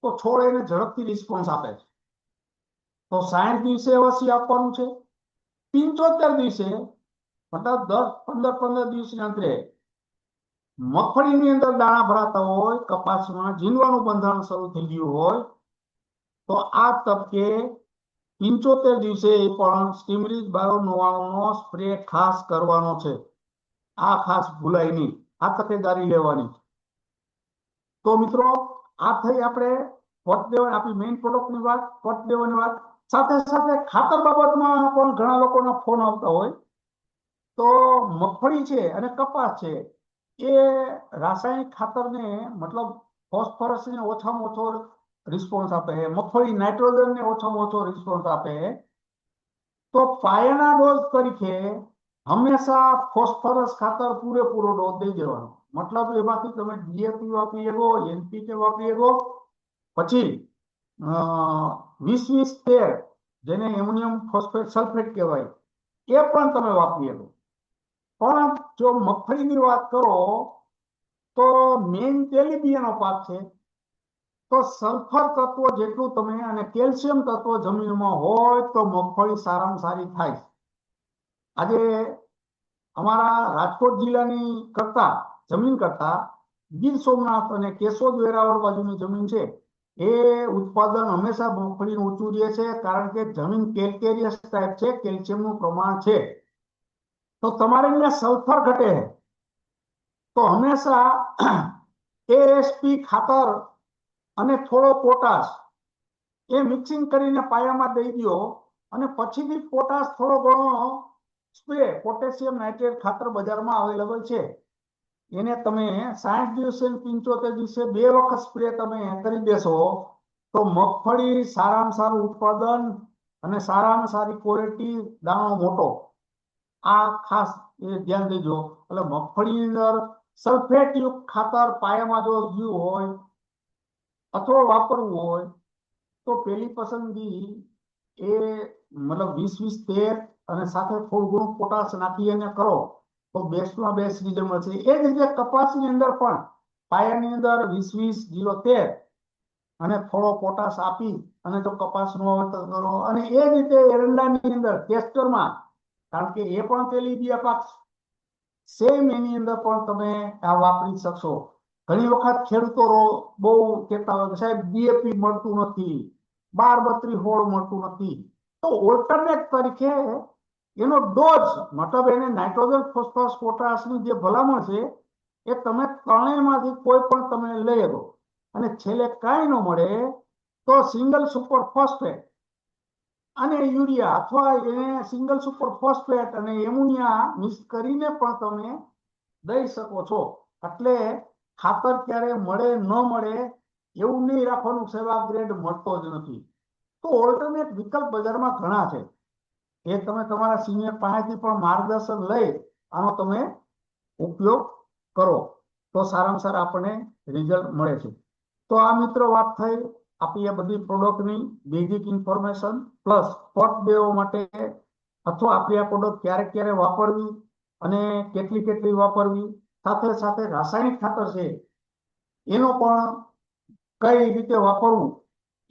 તો છોડ એને ઝડપથી રિસ્પોન્સ આપે છે. તો 60 દિવસે અવશ્ય આપવાનું છે. 75 દિવસે મતલબ 10-15 દિવસના અંતરે મગફળીની અંદર દાણા ભરાતા હોય, કપાસમાં ઝીંડવાનું બંધારણ શરૂ થઈ ગયું હોય, તો આ તબકે 75 દિવસે પણ સ્ટીમરીજ બાયો 99 નો સ્પ્રે ખાસ કરવાનો છે. આ ખાસ ભૂલાય નહીં, આ તકેદારી લેવાની. તો મિત્રો આ થઈ આપણે પટ દેવાની આપણી મેઇન પ્રોડક્ટની વાત, પટ દેવાની વાત. સાથે સાથે ખાતર બાબતમાં પણ ઘણા લોકોના ફોન આવતા હોય. તો મગફળી છે અને કપાસ છે એ રાસાયણિક ખાતરને મતલબ ફોસ્ફરસને ઓછામાં ઓછો રિસ્પોન્સ આપે છે, મગફળી નાઇટ્રોજનને ઓછામાં ઓછો રિસ્પોન્સ આપે છે. તો પાયાના ડોઝ તરીકે હંમેશા ફોસ્ફરસ ખાતર પૂરેપૂરો ડોઝ દઈ દેવાનો. મતલબ એમાંથી તમે ડીએપી વાપરી શકો, એનપીકે વાપરી શકો, પછી 20-20-13 જેને એમોનિયમ ફોસ્ફેટ સલ્ફેટ કહેવાય એ પણ તમે વાપરી શકો. પણ જો મગફળીની વાત કરો તો મેઇન તેલીબિયાનો પાક છે, તો સલ્ફર તત્વ જેટલું તમે અને કેલ્શિયમ તત્વ જમીનમાં હોય તો મગફળી સારામાં સારી થાય. આજે અમારા રાજકોટ જિલ્લાની જમીન કરતા ગીર સોમનાથ અને કેશોદ વેરાવળ બાજુની જમીન છે એ ઉત્પાદન હંમેશા મગફળીનું ઊંચું રહે છે, કારણ કે જમીન કેલ્કેરિયસ ટાઈપ છે, કેલ્શિયમનું પ્રમાણ છે. તો તમારે અહીંયા સલ્ફર ઘટે તો હંમેશા એએસપી ખાતર અને થોડો પોટાશ એ મિક્સિંગ કરીને પાયામાં દઈ દો, અને પછીથી પોટાશ થોડો ઘણો સ્પ્રે પોટેશિયમ નાઇટ્રેટ ખાતર બજારમાં અવેલેબલ છે. એને તમે 60 દિવસે 75 દિવસે 2 વખત સ્પ્રે તમે કરી દેશો તો મગફળી સારામાં સારું ઉત્પાદન અને સારામાં સારી ક્વોલિટી, દાણો મોટો. આ ખાસ એ ધ્યાન દેજો. એટલે મગફળીની અંદર સલ્ફેટ યુક્ત ખાતર પાયામાં જો ગયું હોય અથવા વાપરવું હોય તો પેલી પસંદગી એ મતલબ 20-20-13 અને સાથે થોડું ઘણું પોટાશ નાખી અને કરો તો બેસ્ટમાં બેસ્ટ રિઝલ્ટ મળશે. એ જ રીતે કપાસની અંદર પણ પાયાની અંદર 20-20-0-13 અને થોડો પોટાશ આપી અને જો કપાસનો વાવેતર કરો. અને એ જ રીતે એરંડાની અંદર કેસ્ટરમાં, કારણ કે એ પણ તેલીબિયા પાક સેમ, એની અંદર પણ તમે આ વાપરી શકશો. ઘણી વખત ખેડૂતો બહુ કહેતા હોય કે સાહેબ ડીએપી મળતું નથી, 12-32-16 મળતું નથી. તો ઓલ્ટરનેટ તરીકે એનો ડોઝ, મતલબ એને નાઇટ્રોજન, ફોસ્ફરસ, પોટાશની જે ભલામણ છે એ તમે ત્રણેયમાંથી કોઈ પણ તમે લઈ લો. અને છેલ્લે કાંઈ ન મળે તો સિંગલ સુપર ફોસ્ફેટ અને યુરિયા અથવા એને સિંગલ સુપર ફોસ્ફેટ અને એમોનિયા મિક્સ કરીને પણ તમે દઈ શકો છો. એટલે ખાતર ક્યારે મળે ન મળે એવું નહીં રાખવાનું, સેવા ગ્રેડ મળતો જ નથી. તો ઓલ્ટરનેટ વિકલ્પ બજારમાં ઘણા છે. એ તમે તમારા સિનિયર પાસેથી પણ માર્ગદર્શન લઈ આનો તમે ઉપયોગ કરો તો સારામાં સારા આપણને રિઝલ્ટ મળે છે. તો આ મિત્રો વાત થઈ આપણી આ બધી પ્રોડક્ટની બેઝિક ઇન્ફોર્મેશન પ્લસ સ્પોટ દેવો માટે અથવા આપણી આ પ્રોડક્ટ ક્યારે વાપરવી અને કેટલી વાપરવી, સાથે સાથે રાસાયણિક ખાતર છે એનો પણ કઈ રીતે વાપરવું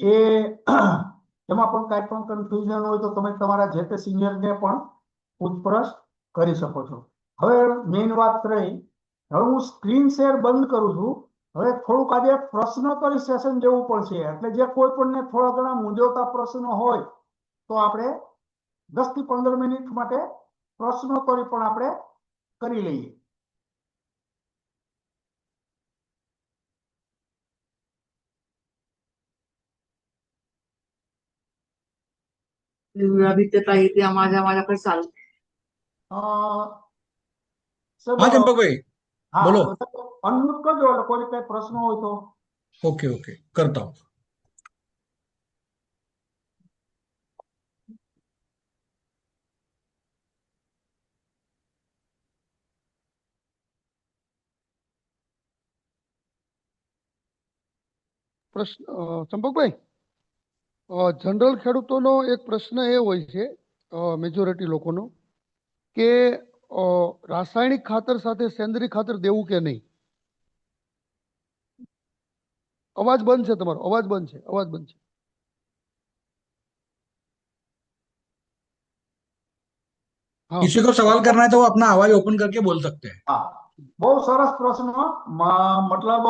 એ એમાં પણ કાંઈ પણ કન્ફ્યુઝન હોય તો તમે તમારા જે તે સિનિયરને પણ પૂછપરછ કરી શકો છો. હવે મેઇન વાત રહી, હવે હું સ્ક્રીન શેર બંધ કરું છું. હવે થોડુંક આજે પ્રશ્નોત્તરી સેશન જેવું પણ છે. એટલે જે કોઈ પણને થોડા ઘણા મૂંઝવતા પ્રશ્નો હોય તો આપણે 10-15 મિનિટ માટે પ્રશ્નોત્તરી પણ આપણે કરી લઈએ. आदित्य ताई इथे माझ्याकडे चालू. સર, હા ચંપકભાઈ, હા, બોલો. અનમ્યુટ કરજો એટલે કોઈ કઈ પ્રશ્ન હોય તો. ओके ओके, करता हूँ. પ્રશ્ન ચંપકભાઈ, જનરલ ખેડૂતોનો એક પ્રશ્ન એ હોય છે, મેજોરિટી લોકોનો, કે રાસાયણિક ખાતર સાથે સેન્દ્રિય ખાતર દેવું કે નહીં. અવાજ બંધ છે તમારો, અવાજ બંધ છે. हाँ, किसी को सवाल करना है तो वो अपना आवाज ओपन करके बोल सकते हैं. હા, બહુ સરસ પ્રશ્ન. મતલબ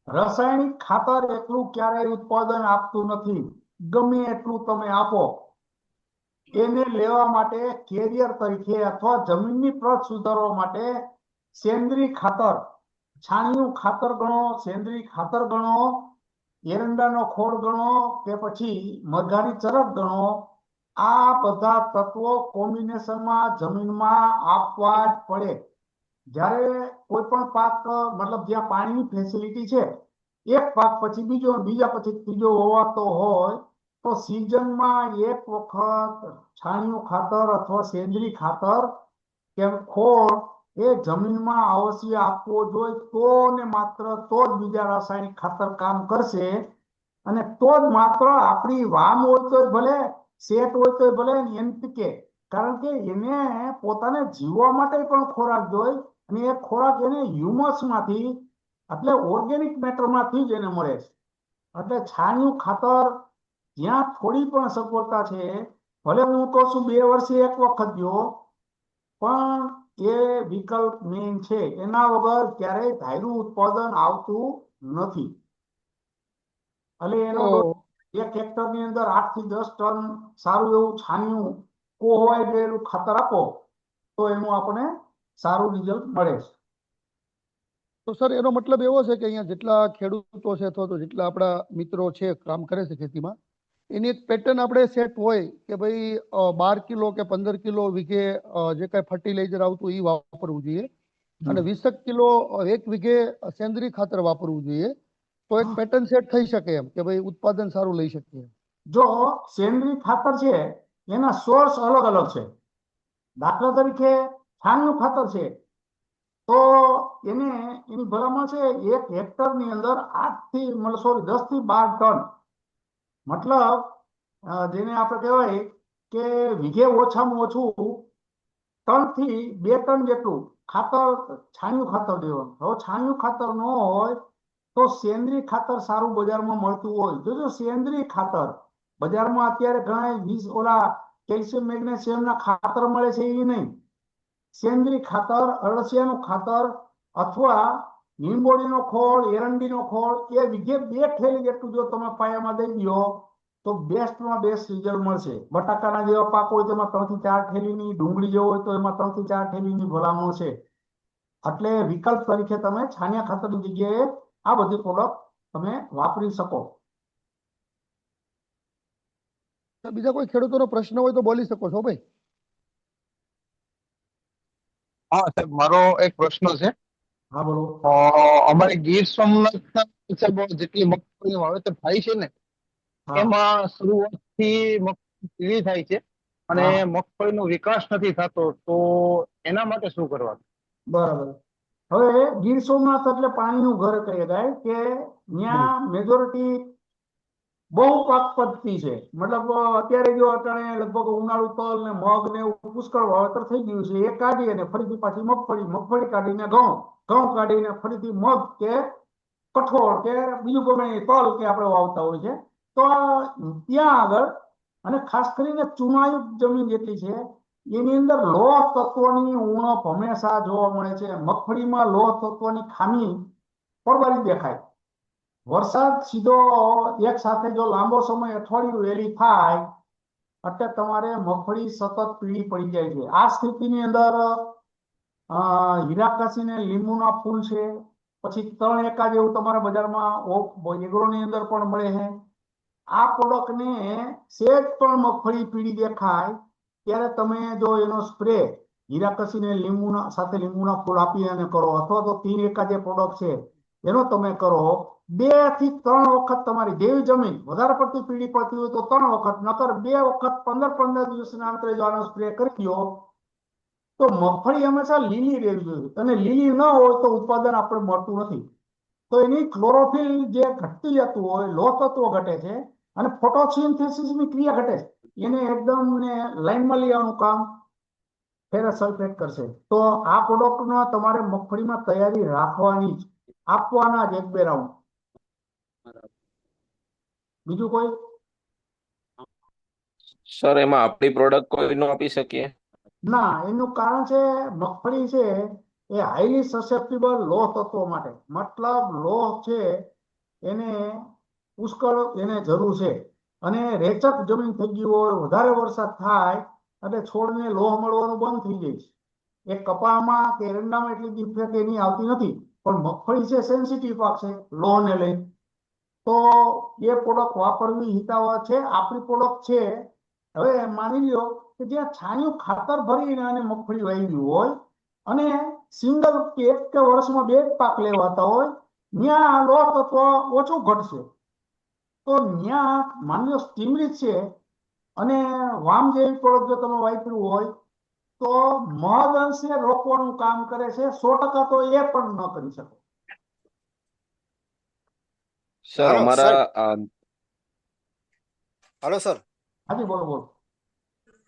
રાસાયણિક ખાતર એટલું ક્યારેય ઉત્પાદન આપતું નથી. ગમે એટલું તમે આપો, એને લેવા માટે કેરિયર તરીકે અથવા જમીનની પ્રત સુધારવા માટે સેન્દ્રિય ખાતર, છાણિયું ખાતર ગણો, સેન્દ્રિય ખાતર ગણો, એરંડાનો ખોળ ગણો કે પછી મરઘાની ચરક ગણો, આ બધા તત્વો કોમ્બિનેશનમાં જમીનમાં આપવા જ પડે. જ્યારે કોઈ પણ પાક, મતલબ જ્યાં પાણીની ફેસિલિટી છે, એક પાક પછી બીજો, બીજા પછી ત્રીજો હોવાતો હોય તો સિઝનમાં એક વખત છાણિયું ખાતર અથવા સેન્દ્રિય ખાતર કે ખોળ એ જમીનમાં અવશ્ય આપવો જોઈએ. તો ને માત્ર તો જ બીજા રાસાયણિક ખાતર કામ કરશે. અને તો જ માત્ર આપણી વામ હોય તો ભલે, શેત હોય તો ભલે, એનપીકે, કારણ કે એને પોતાને જીવવા માટે પણ ખોરાક જોઈએ. અને એ ખોરાક એને હ્યુમસમાંથી, એટલે ઓર્ગેનિક મેટરમાંથી જ એને મળે છે. એટલે છાણિયું ખાતર જ્યાં થોડી પણ સગવડતા છે, ભલે હું કહું છું 2 વર્ષે એક વખત દો, પણ એ વિકલ્પ મેઇન છે. એના વગર ક્યારેય ધાર્યું ઉત્પાદન આવતું નથી. એટલે એનો એક હેક્ટરની અંદર 8 થી 10 ટન સારું એવું છાણિયું કોહવાઈ ગયેલું ખાતર આપો તો એનું આપણે સારું રિઝલ્ટ મળે છે. તો સર એનો મતલબ એવો છે કે અહીંયા જેટલા ખેડૂતો છે અથવા તો જેટલા આપણા મિત્રો છે કામ કરે છે ખેતીમાં, એની એક પેટર્ન આપણે સેટ હોય કે ભાઈ 12 કિલો કે 15 કિલો વીઘે જે કાંઈ ફર્ટિલાઇઝર આવતું એ વાપરવું જોઈએ અને 20 કિલો એક વીઘે સેન્દ્રીય ખાતર વાપરવું જોઈએ, તો એક પેટર્ન સેટ થઈ શકે એમ કે ભાઈ ઉત્પાદન સારું લઈ શકીએ. જો સેન્દ્રીય ખાતર છે એના સોર્સ અલગ અલગ છે. દાખલા તરીકે છાણિયું ખાતર છે તો એની ભલામણ છે 1 હેક્ટરની અંદર 10 થી 12 ટન, મતલબ જેને આપણે કહેવાય કે વીઘે ઓછામાં ઓછું 3 થી 2 ટન જેટલું ખાતર છાણિયું ખાતર દેવાનું. હવે છાણિયું ખાતર ન હોય તો સેન્દ્રીય ખાતર સારું બજારમાં મળતું હોય. જો સેન્દ્રીય ખાતર બજારમાં અત્યારે ઘણા ઓલા કેલ્શિયમ મેગ્નેશિયમના ખાતર મળે છે એ નહીં, સેન્દ્રીય ખાતર અળસિયાનું ખાતર અથવા લીંબોળીનો ખોળ, એરંડીનો ખોળ એ વીઘે 2 થેલી જેટલું જો તમે પાયામાં દઈ દો તો બેસ્ટમાં બેસ્ટ રિઝલ્ટ મળશે. બટાકાના જેવા પાક હોય તેમાં 3 થી 4 થેલીની, ડુંગળી જેવો હોય તો એમાં 3 થી 4 થેલીની ભલામણ છે. એટલે વિકલ્પ તરીકે તમે છાણિયા ખાતરની જગ્યાએ આ બધી પ્રોડક્ટ તમે વાપરી શકો. બીજા કોઈ ખેડૂતોનો પ્રશ્ન હોય તો બોલી શકો છો ભાઈ. હા સાહેબ, મારો એક પ્રશ્ન છે. હા બોલો. અમારે ગીર સોમનાથના સાહેબ જેટલી મગફળીનું વાવેતર થાય છે ને હા એમાં શરૂઆતથી મગફળી પીળી થાય છે અને હા મગફળીનો વિકાસ નથી થતો, તો એના માટે શું કરવાનું? બરાબર. હવે ગીર સોમનાથ એટલે પાણીનું ઘર કહી શકાય કે ત્યાં મેજોરિટી બહુ પાક પદ્ધતિ છે. મતલબ અત્યારે જો અત્યારે લગભગ ઉનાળુ તલ ને મગ ને એવું પુષ્કળ વાવેતર થઈ ગયું છે. એ કાઢી અને ફરીથી પાછી મગફળી, મગફળી કાઢીને ઘઉં, ઘઉં કાઢીને ફરીથી મગ કે કઠોળ કે બીજું ગમે તલ કે આપણે વાવતા હોય છે. તો ત્યાં આગળ અને ખાસ કરીને ચુનાયુક્ત જમીન જેટલી છે એની અંદર લોહ તત્વની ઉણપ હંમેશા જોવા મળે છે. મગફળીમાં લોહ તત્વની ખામી પરવારી દેખાય. વરસાદ સીધો એક સાથે જો લાંબો સમય અઠવાડિયું વહેલી થાય એટલે તમારે મગફળી સતત પીળી પડી જાય છે. આ સ્થિતિની અંદર હીરાકાસી ને લીંબુના ફૂલ છે, પછી 3 એકા જેવું તમારા બજારમાં એગ્રોની અંદર પણ મળે છે. આ પ્રોડક્ટને સેજ પણ મગફળી પીળી દેખાય ત્યારે તમે જો એનો સ્પ્રે હીરાકસી ને લીંબુના સાથે લીંબુના ફૂલ આપી અને કરો, અથવા તો 3 એકા જે પ્રોડક્ટ છે એનો તમે કરો, 2 થી 3 વખત તમારી જેવી જમીન વધારે પડતી પીળી પડતી હોય તો 3 વખત, નકર 2 વખત 15-15 દિવસના અંતરે જો આનો સ્પ્રે કરી દો તો મગફળી હંમેશા લીલી રહેવી જોઈએ. અને લીલી ન હોય તો ઉત્પાદન આપણે મળતું નથી. તો એની ક્લોરોફિલ જે ઘટતી જતું હોય, લોહ તત્વ ઘટે છે અને ફોટોસિન્થેસિસની ક્રિયા ઘટે છે. એને એકદમ લાઈનમાં લેવાનું કામ ફેરસ સલ્ફેટ કરશે. તો આ પ્રોડક્ટમાં તમારે મગફળીમાં તૈયારી રાખવાની જ, આપવાના જ 1-2 રાઉન્ડ. બીજું કોઈ? સર, એમાં આપણી પ્રોડક્ટ કોઈ નો આપી શકીએ? ના, એનું કારણ છે મગફળી છે એ હાઈલી સસેપ્ટેબલ લોહ તત્વો માટે. મતલબ લોહ છે એને પુષ્કળ એને જરૂર છે. અને રેચક જમીન થઈ ગઈ હોય, વધારે વરસાદ થાય એટલે છોડને લોહ મળવાનું બંધ થઈ જાય છે. એ કપામાં કે એરંડામાં એટલી ઇફેક્ટ એની આવતી નથી, પણ મગફળી છે સેન્સિટિવ પાક છે લોહને લઈ. તો એ પ્રોડક્ટ વાપરવી હિતાવહ છે. આપણી પ્રોડક્ટ છે, હવે માની લો કે જ્યાં છાણિયું ખાતર ભરીને અને મગફળી વાવી હોય અને સિંગલ એક કે વર્ષમાં 2 જ પાક લેવાતા હોય, ત્યાં લોહ તત્વ ઓછું ઘટશે. તો ત્યાં માની લો સ્ટીમરીચ છે અને વામ જેવી પ્રોડક્ટ જો તમે વાપર્યું હોય તો મહદ અંશે રોકવાનું કામ કરે છે. 100% તો એ પણ ન કરી શકે. સર, અમારા હાલો સર, હાજી બોલો બોલો.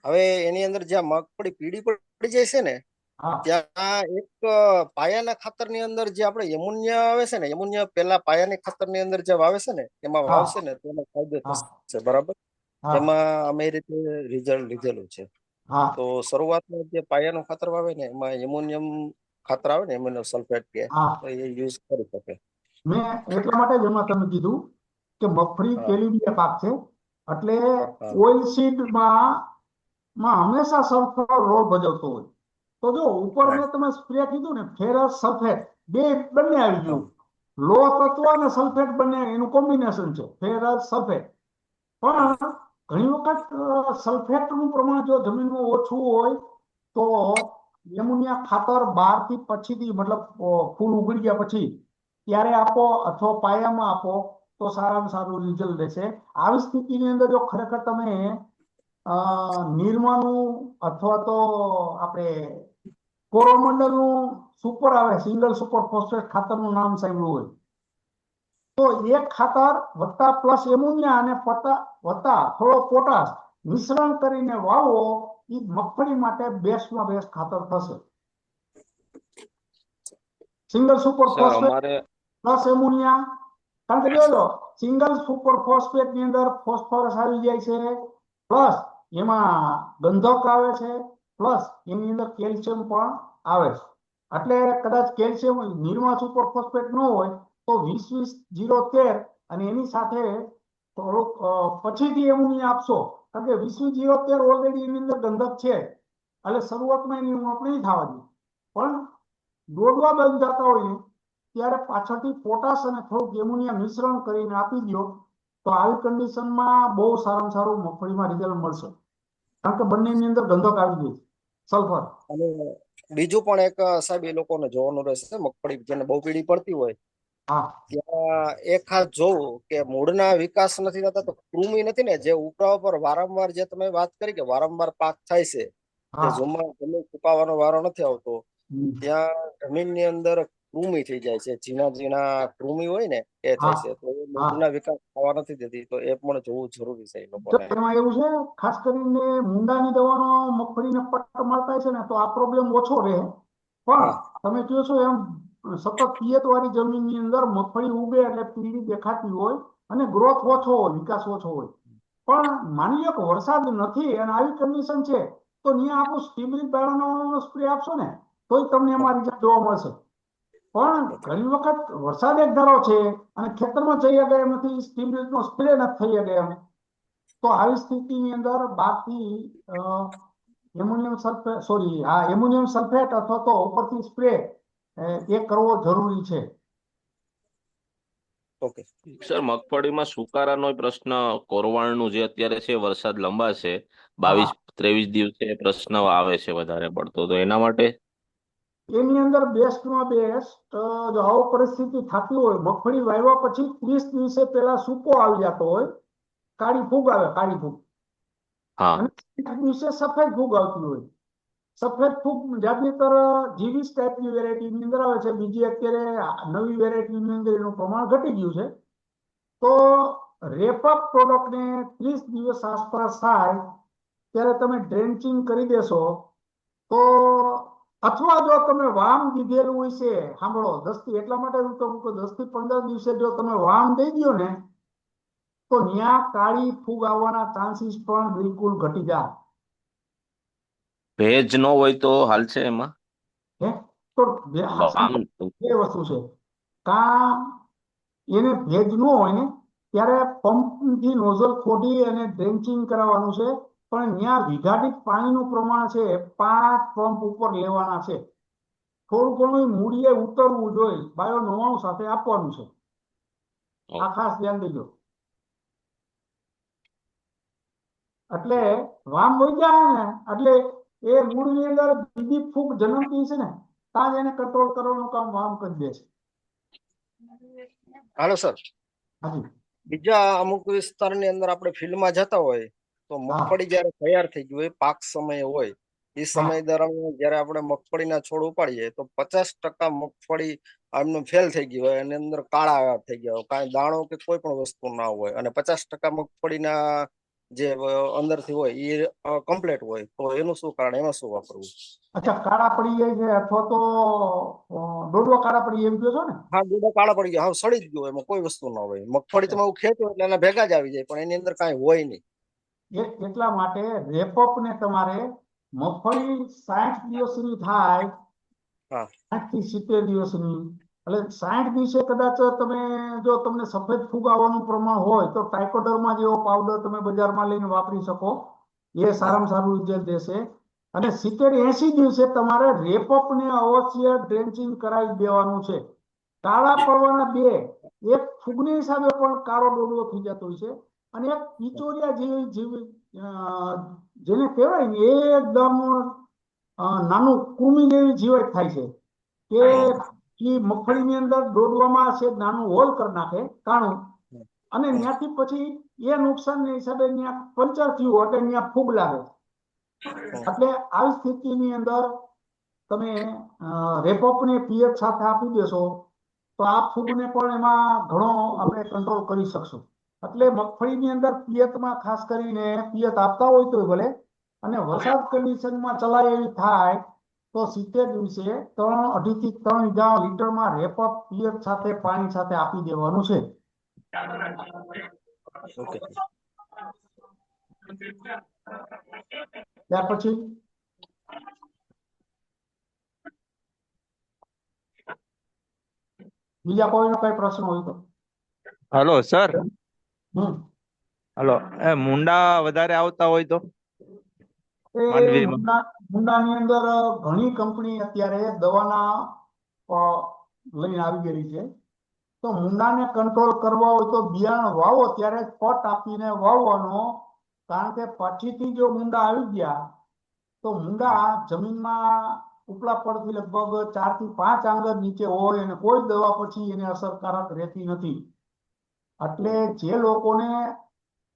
હવે એની અંદર જ્યાં મગફળી પીળી પડી જાય છે ને હા ત્યાં એક પાયાના ખાતરની અંદર જે આપણે એમોનિયા આવે છે ને, એમોનિયા પેલા પાયાની ખાતરની અંદર જે વાવે છે ને એમાં હા વાવશે ને તો એનો ફાયદો હા થશે. બરાબર? હા એમાં અમે એ રીતે રિઝલ્ટ લીધેલું છે. હા તો શરૂઆતમાં જે પાયાનું ખાતર વાવે ને એમાં એમોનિયમ ખાતર આવે ને, એમોનિયમ સલ્ફેટ કે, હા. તો એ યુઝ કરી શકે. મેં એટલા માટે જ એમાં તમે કીધું કે મગફળી હા તેલીબીયા પાક છે એટલે હા ઓઇલ સીડમાં હંમેશા સલ્ફર રોલ ભજવતો હોય. તો જો ઉપર હા મેં તમે સ્પ્રે કીધું ને ફેરસ સલ્ફેટ બંને આવી હા ગયું. લોહ તત્વ અને સલ્ફેટ બંને એનું કોમ્બિનેશન છે, ફેરસ સલ્ફેટ. પણ ઘણી વખત સલ્ફેટનું પ્રમાણ જો જમીનમાં ઓછું હોય તો એમોનિયા ખાતર 12 થી પછીથી મતલબ ફૂલ ઉગડી ગયા પછી ત્યારે આપો અથવા પાયામાં આપો તો સારામાં સારું રિઝલ્ટ રહેશે. આવી સ્થિતિની અંદર જો ખરેખર તમે નિરમાનું અથવા તો આપણે કોરોમંડલનું સુપર આવે સિંગલ સુપર ફોસ્ફેટ ખાતરનું નામ સાંભળ્યું હોય તો એક ખાતર વત્તા પ્લસ એમોનિયા અને વત્તા થોડો પોટાશ મિશ્રણ કરીને વાવો એ મગફળી માટે બેસ્ટમાં બેસ્ટ ખાતર થશે. સિંગલ સુપર સર ફોસ્ફેટ અમારે પ્લસ એમોનિયા, કારણ કે જોયો સિંગલ સુપર ફોસ્ફેટ ની અંદર ફોસ્ફરસ આવી જાય છે, પ્લસ એમાં ગંધક આવે છે, પ્લસ એની અંદર કેલ્શિયમ પણ આવે છે. એટલે કદાચ કેલ્શિયમ નિરમા સુપર ફોસ્ફેટ ન હોય તો 20-20-0-13 અને એની સાથે થોડુંક પછીથી એમોનિયા આપશો, કારણ કે 20-20-0-13 ઓલરેડી એની અંદર ગંધક છે એટલે શરૂઆતમાં એની ઉણપ નહીં થવા દે, પણ દોડવા બંધ જતા હોય ને ત્યારે પાછળથી પોટાશ અને થોડુંક એમોનિયા મિશ્રણ કરીને આપી દો તો આવી કન્ડિશનમાં બહુ સારામાં સારું મગફળીમાં રિઝલ્ટ મળશે, કારણ કે બંનેની અંદર ગંધક આવી ગઈ સલ્ફર. અને બીજું પણ એક સાહેબ એ લોકોને જોવાનું રહેશે, મગફળી જેને બહુ પીળી પડતી હોય હા ત્યાં એક ખાસ જોવું કે મૂળના વિકાસ નથી થતા તો કૃમિ નથી ને જે ઉપરા પર વારંવાર જે તમે વાત કરી કે વારંવાર પાક થાય છે, જે જમીન ફૂંકાવાનો વારો નથી આવતો ત્યાં જમીનની અંદર કૃમિ થઈ જાય છે, ઝીણા ઝીણા કૃમિ હોય ને એ થાય છે, તો એ મૂળના વિકાસ થવા નથી દેતી, તો એ પણ જોવું જરૂરી છે એ લોકોને. એમાં એવું છે ખાસ કરીને મુંડાની દવાનો મગફળીને પટ્ટ મારતા છે ને તો આ પ્રોબ્લેમ ઓછો રહે, પણ તમે કહો છો એમ સતત પિયત વાળી જમીનની અંદર મગફળી ઉગે એટલે પીળી દેખાતી હોય અને ગ્રોથ ઓછો હોય, વિકાસ ઓછો હોય, પણ માની લો કે વરસાદ નથી અને આવી કન્ડિશન છે તો ત્યાં આપણું સ્ટીમરીક બાયોનો સ્પ્રે આપશો ને તોય તમને એમાં રિઝલ્ટ જોવા મળશે. પણ ઘણી વખત વરસાદ એક ધારો છે અને ખેતરમાં જઈ ગયા એમ નથી, સ્ટીમરીકનો સ્પ્રે નથી થઈ ગયા એમ, તો આવી સ્થિતિની અંદર બાકી એમોનિયમ સલ્ફેટ અથવા તો ઉપરથી સ્પ્રે એ કરવો જરૂરી છે. ઓકે સર મગફળીમાં સુકારાનો પ્રશ્ન, કોરવાળનું જે અત્યારે છે વરસાદ લંબાશે, હા 22-23 દિવસે પ્રશ્ન આવે છે વધારે પડતો, તો એના માટે એની અંદર બેસ્ટમાં બેસ્ટ જો આવો પરિસ્થિતિ થતી હોય મગફળી વાવ્યા પછી 30 દિવસે પેલા સૂકો આવી જતો હોય, કાળી ફૂગ આવે, કાળી ફૂગ, હા અને 30 દિવસે સફેદ ફૂગ આવતી હોય. સફેદ ફૂગ જાતિતર જીવીસ ટાઈપની વેરાયટીની અંદર આવે છે, બીજી અત્યારે નવી વેરાયટીની અંદર એનું પ્રમાણ ઘટી ગયું છે. તો રેપઅપ પ્રોડક્ટને 30 દિવસ આસપાસ થાય ત્યારે તમે ડ્રેન્ચિંગ કરી દેશો તો, અથવા જો તમે વામ દીધેલું હોય છે, સાંભળો 10 થી એટલા માટે હું કહું કે 10 થી 15 દિવસે જો તમે વામ દઈ દો ને તો ત્યાં કાળી ફૂગ આવવાના ચાન્સીસ પણ બિલકુલ ઘટી જાય. ભેજ ન હોય તો હાલશે એમાં? હે તો બે વામ વસ્તુ છે, કા એને ભેજ ન હોય ને ત્યારે પંપથી નોઝલ ખોદી અને ડ્રેન્ચિંગ કરાવવાનું છે, પણ ત્યાં વિઘાટિત પાણીનું પ્રમાણ છે 5 પંપ ઉપર લેવાના છે. થોડું ઘણું મૂડીએ ઉતરવું જોઈએ, બાયો 99 સાથે આપવાનું છે, આ ખાસ ધ્યાન દેજો. એટલે વામ વહી જાય ને એટલે એ મૂળની અંદર બીજી ફૂગ જન્મતી છે ને ત્યાં જ એને કંટ્રોલ કરવાનું કામ વામ કરી દે છે. હાલો સર, હાજી બીજા અમુક વિસ્તારની અંદર આપણે ફિલ્ડમાં જતા હોય તો મગફળી જયારે તૈયાર થઈ ગયું હોય, પાક સમય હોય એ સમય દરમિયાન જયારે આપણે મગફળીના છોડ ઉપાડીએ તો 50% મગફળી આમનું ફેલ થઈ ગયું હોય, એની અંદર કાળા થઈ ગયા હોય, કાંઈ દાણો કે કોઈ પણ વસ્તુ ના હોય, અને 50% મગફળીના જે અંદરથી હોય એ કમ્પ્લીટ હોય, તો એનું શું કારણ, એમાં શું વાપરવું? અચ્છા, કાળા પડી જાય છે અથવા તો ડોડવા કાળા પડી એમ કહો છો ને? હા, ડોડા કાળા પડી ગયા, હા સડી જ ગયું, એમાં કોઈ વસ્તુ ના હોય, મગફળી તમે ખેંચો એટલે એના ભેગા જ આવી જાય પણ એની અંદર કાંઈ હોય નહીં. એટલા માટે રેપઅપ ને તમારે મગફળી 60 દિવસની થાય, 60 થી 70 દિવસની, એટલે 60 દિવસે કદાચ તમે જો તમને સફેદ ફૂગ આવવાનું પ્રમાણ હોય તો ટ્રાઇકોડર્મા જેવો પાવડર તમે બજારમાં લઈને વાપરી શકો, એ સારામાં સારું રિઝલ્ટ દેશે. અને 70-80 દિવસે તમારે રેપઅપ ને અવશ્ય ડ્રેન્ચિંગ કરાવી દેવાનું છે. કાળા પડવાના બે, એક ફૂગની હિસાબે પણ કાળો ડોડવો થઈ જતો હોય છે, અને એક પિચોરિયા જેવી જેને કહેવાય ને એકદમ નાનું કૃમિ જેવી જીવાત થાય છે કે એ મગફળીની અંદર દોડવામાં છે નાનું હોલ કરી નાખે કાણું, અને ત્યાંથી પછી એ નુકસાનને હિસાબે ત્યાં પંચર થયું એટલે ત્યાં ફૂગ લાગે. એટલે આવી સ્થિતિની અંદર તમે રેપોપને પિયત સાથે આપી દેશો તો આ ફૂગને પણ એમાં ઘણો આપણે કંટ્રોલ કરી શકશું. એટલે મગફળીની અંદર પિયતમાં ખાસ કરીને પિયત આપતા હોય તો ભલે, અને વરસાદ કન્ડિશનમાં ચલાય એવી થાય તો 70 દિવસે 2.5 થી 3 લીટરમાં રેપઅપ પિયત સાથે પાણી સાથે આપી દેવાનું છે. ઓકે. ત્યાર પછી બીજા કોઈનો કઈ પ્રશ્ન હોય તો. હલો સર, હમ હલો, એ મુંડા વધારે આવતા હોય તો એ માંડવીમાં? મુંડાની અંદર ઘણી કંપની અત્યારે દવાના અ, લઈને આવી ગયેલી છે. તો મુંડાને કંટ્રોલ કરવા હોય તો બિયારણ વાવો ત્યારે જ પટ આપીને વાવવાનો, કારણ કે પછીથી જો મુંડા આવી ગયા તો મુંડા જમીનમાં ઉપલા પડથી લગભગ 4 થી 5 આંગળ નીચે હોય અને કોઈ દવા પછી એને અસરકારક રહેતી નથી. એટલે જે લોકોને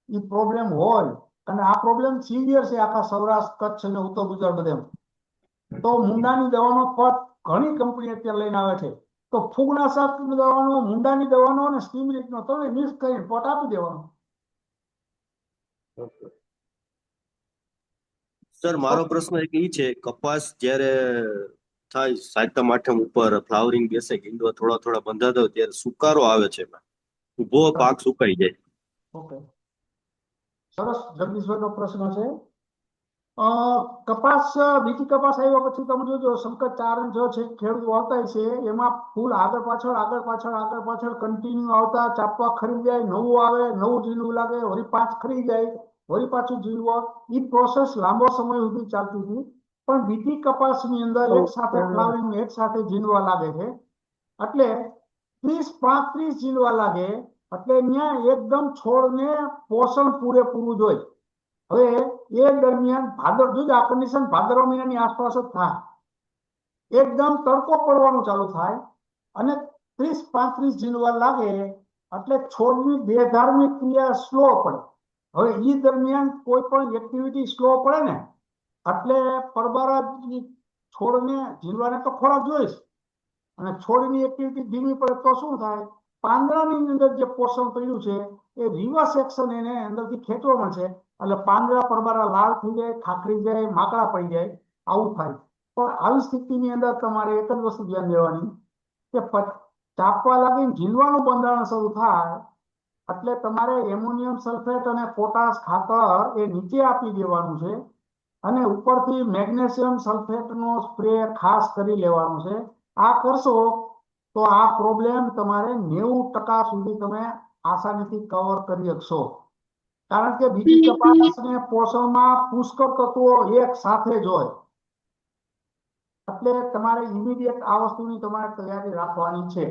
એ પ્રોબ્લેમ હોય, અને આ પ્રોબ્લેમ સિવિયર છે આખા સૌરાષ્ટ્ર, કચ્છ અને ઉત્તર ગુજરાત બધે, તો મુંડાની દવાનો પટ ઘણી કંપની અત્યારે લઈને આવે છે. તો ફૂગનાશક દવાનો, મુંડાની દવાનો અને સ્ટીમરીટનો તમે મિક્સ કરીને પટ આપી દેવાનો. સર મારો પ્રશ્ન એક ઈ છે, કપાસ જ્યારે થાય સાતમ આઠમ ઉપર ફ્લાવરિંગ બેસે, ઈંડો થોડા બંધાતા હોય ત્યારે સુકારો આવે છે, ઉભો પાક સુકાઈ જાય. ઓકે, સરસ. જગદીશભાઈનો પ્રશ્ન છે. કપાસ, બીટી કપાસ આવ્યા પછી તમે જોજો સંકટ 4 અને 6 છે ખેડૂત વાવતા છે, એમાં ફૂલ આગળ પાછળ કન્ટિન્યુ આવતા, ચાપવા ખરી જાય, નવું આવે, નવું ઝીણવું લાગે, વળી 5 ખરી જાય, વળી પાછું ઝીણવો. એ પ્રોસેસ લાંબો સમય સુધી ચાલતી હતી. પણ બીટી કપાસની અંદર એક સાથે ફ્લાવરિંગ, એક સાથે ઝીણવા લાગે છે. એટલે 30-35 ઝીણવા લાગે એટલે ત્યાં એકદમ છોડને પોષણ પૂરેપૂરું જોઈએ. હવે એ દરમિયાન જોજો આ કન્ડિશન ભાદરવા મહિનાની આસપાસ જ થાય. એકદમ તડકો પડવાનું ચાલુ થાય અને 30-35 ઝીણવા લાગે એટલે છોડની દેહધાર્મિક ક્રિયા સ્લો પડે. હવે એ દરમિયાન કોઈ પણ એક્ટિવિટી સ્લો પડે ને એટલે પરબારા છોડને ઝીણવાને તો ખોરાક જોઈશ, અને છોડની એક્ટિવિટી ધીમી પડે તો શું થાય, પાંદડાની અંદર જે પોષણ પડ્યું છે એ રિવર્સ એક્શન એને અંદરથી ખેંચવા મળશે, એટલે પાંદડા પરબારા લાલ થઈ જાય, ખાખરી જાય, માકડા પડી જાય, આવું થાય. પણ આવી સ્થિતિની અંદર તમારે એક જ વસ્તુ ધ્યાન દેવાની કે ચાપવા લાગીને ઝીલવાનું બંધારણ શરૂ થાય એટલે તમારે એમોનિયમ સલ્ફેટ અને પોટાશ ખાતર એ નીચે આપી દેવાનું છે, અને ઉપરથી મેગ્નેશિયમ સલ્ફેટનો સ્પ્રે ખાસ કરી લેવાનો છે. આ કરશો તો આ પ્રોબ્લેમ તમારે 90% સુધી તમે આસાનીથી કવર કરી શકશો. કારણ કે બીટી કપાસને પોષણમાં પુષ્કળ તત્વો એક સાથે જ હોય, એટલે તમારે ઇમિડિયેટ આ વસ્તુની તમારે તૈયારી રાખવાની છે.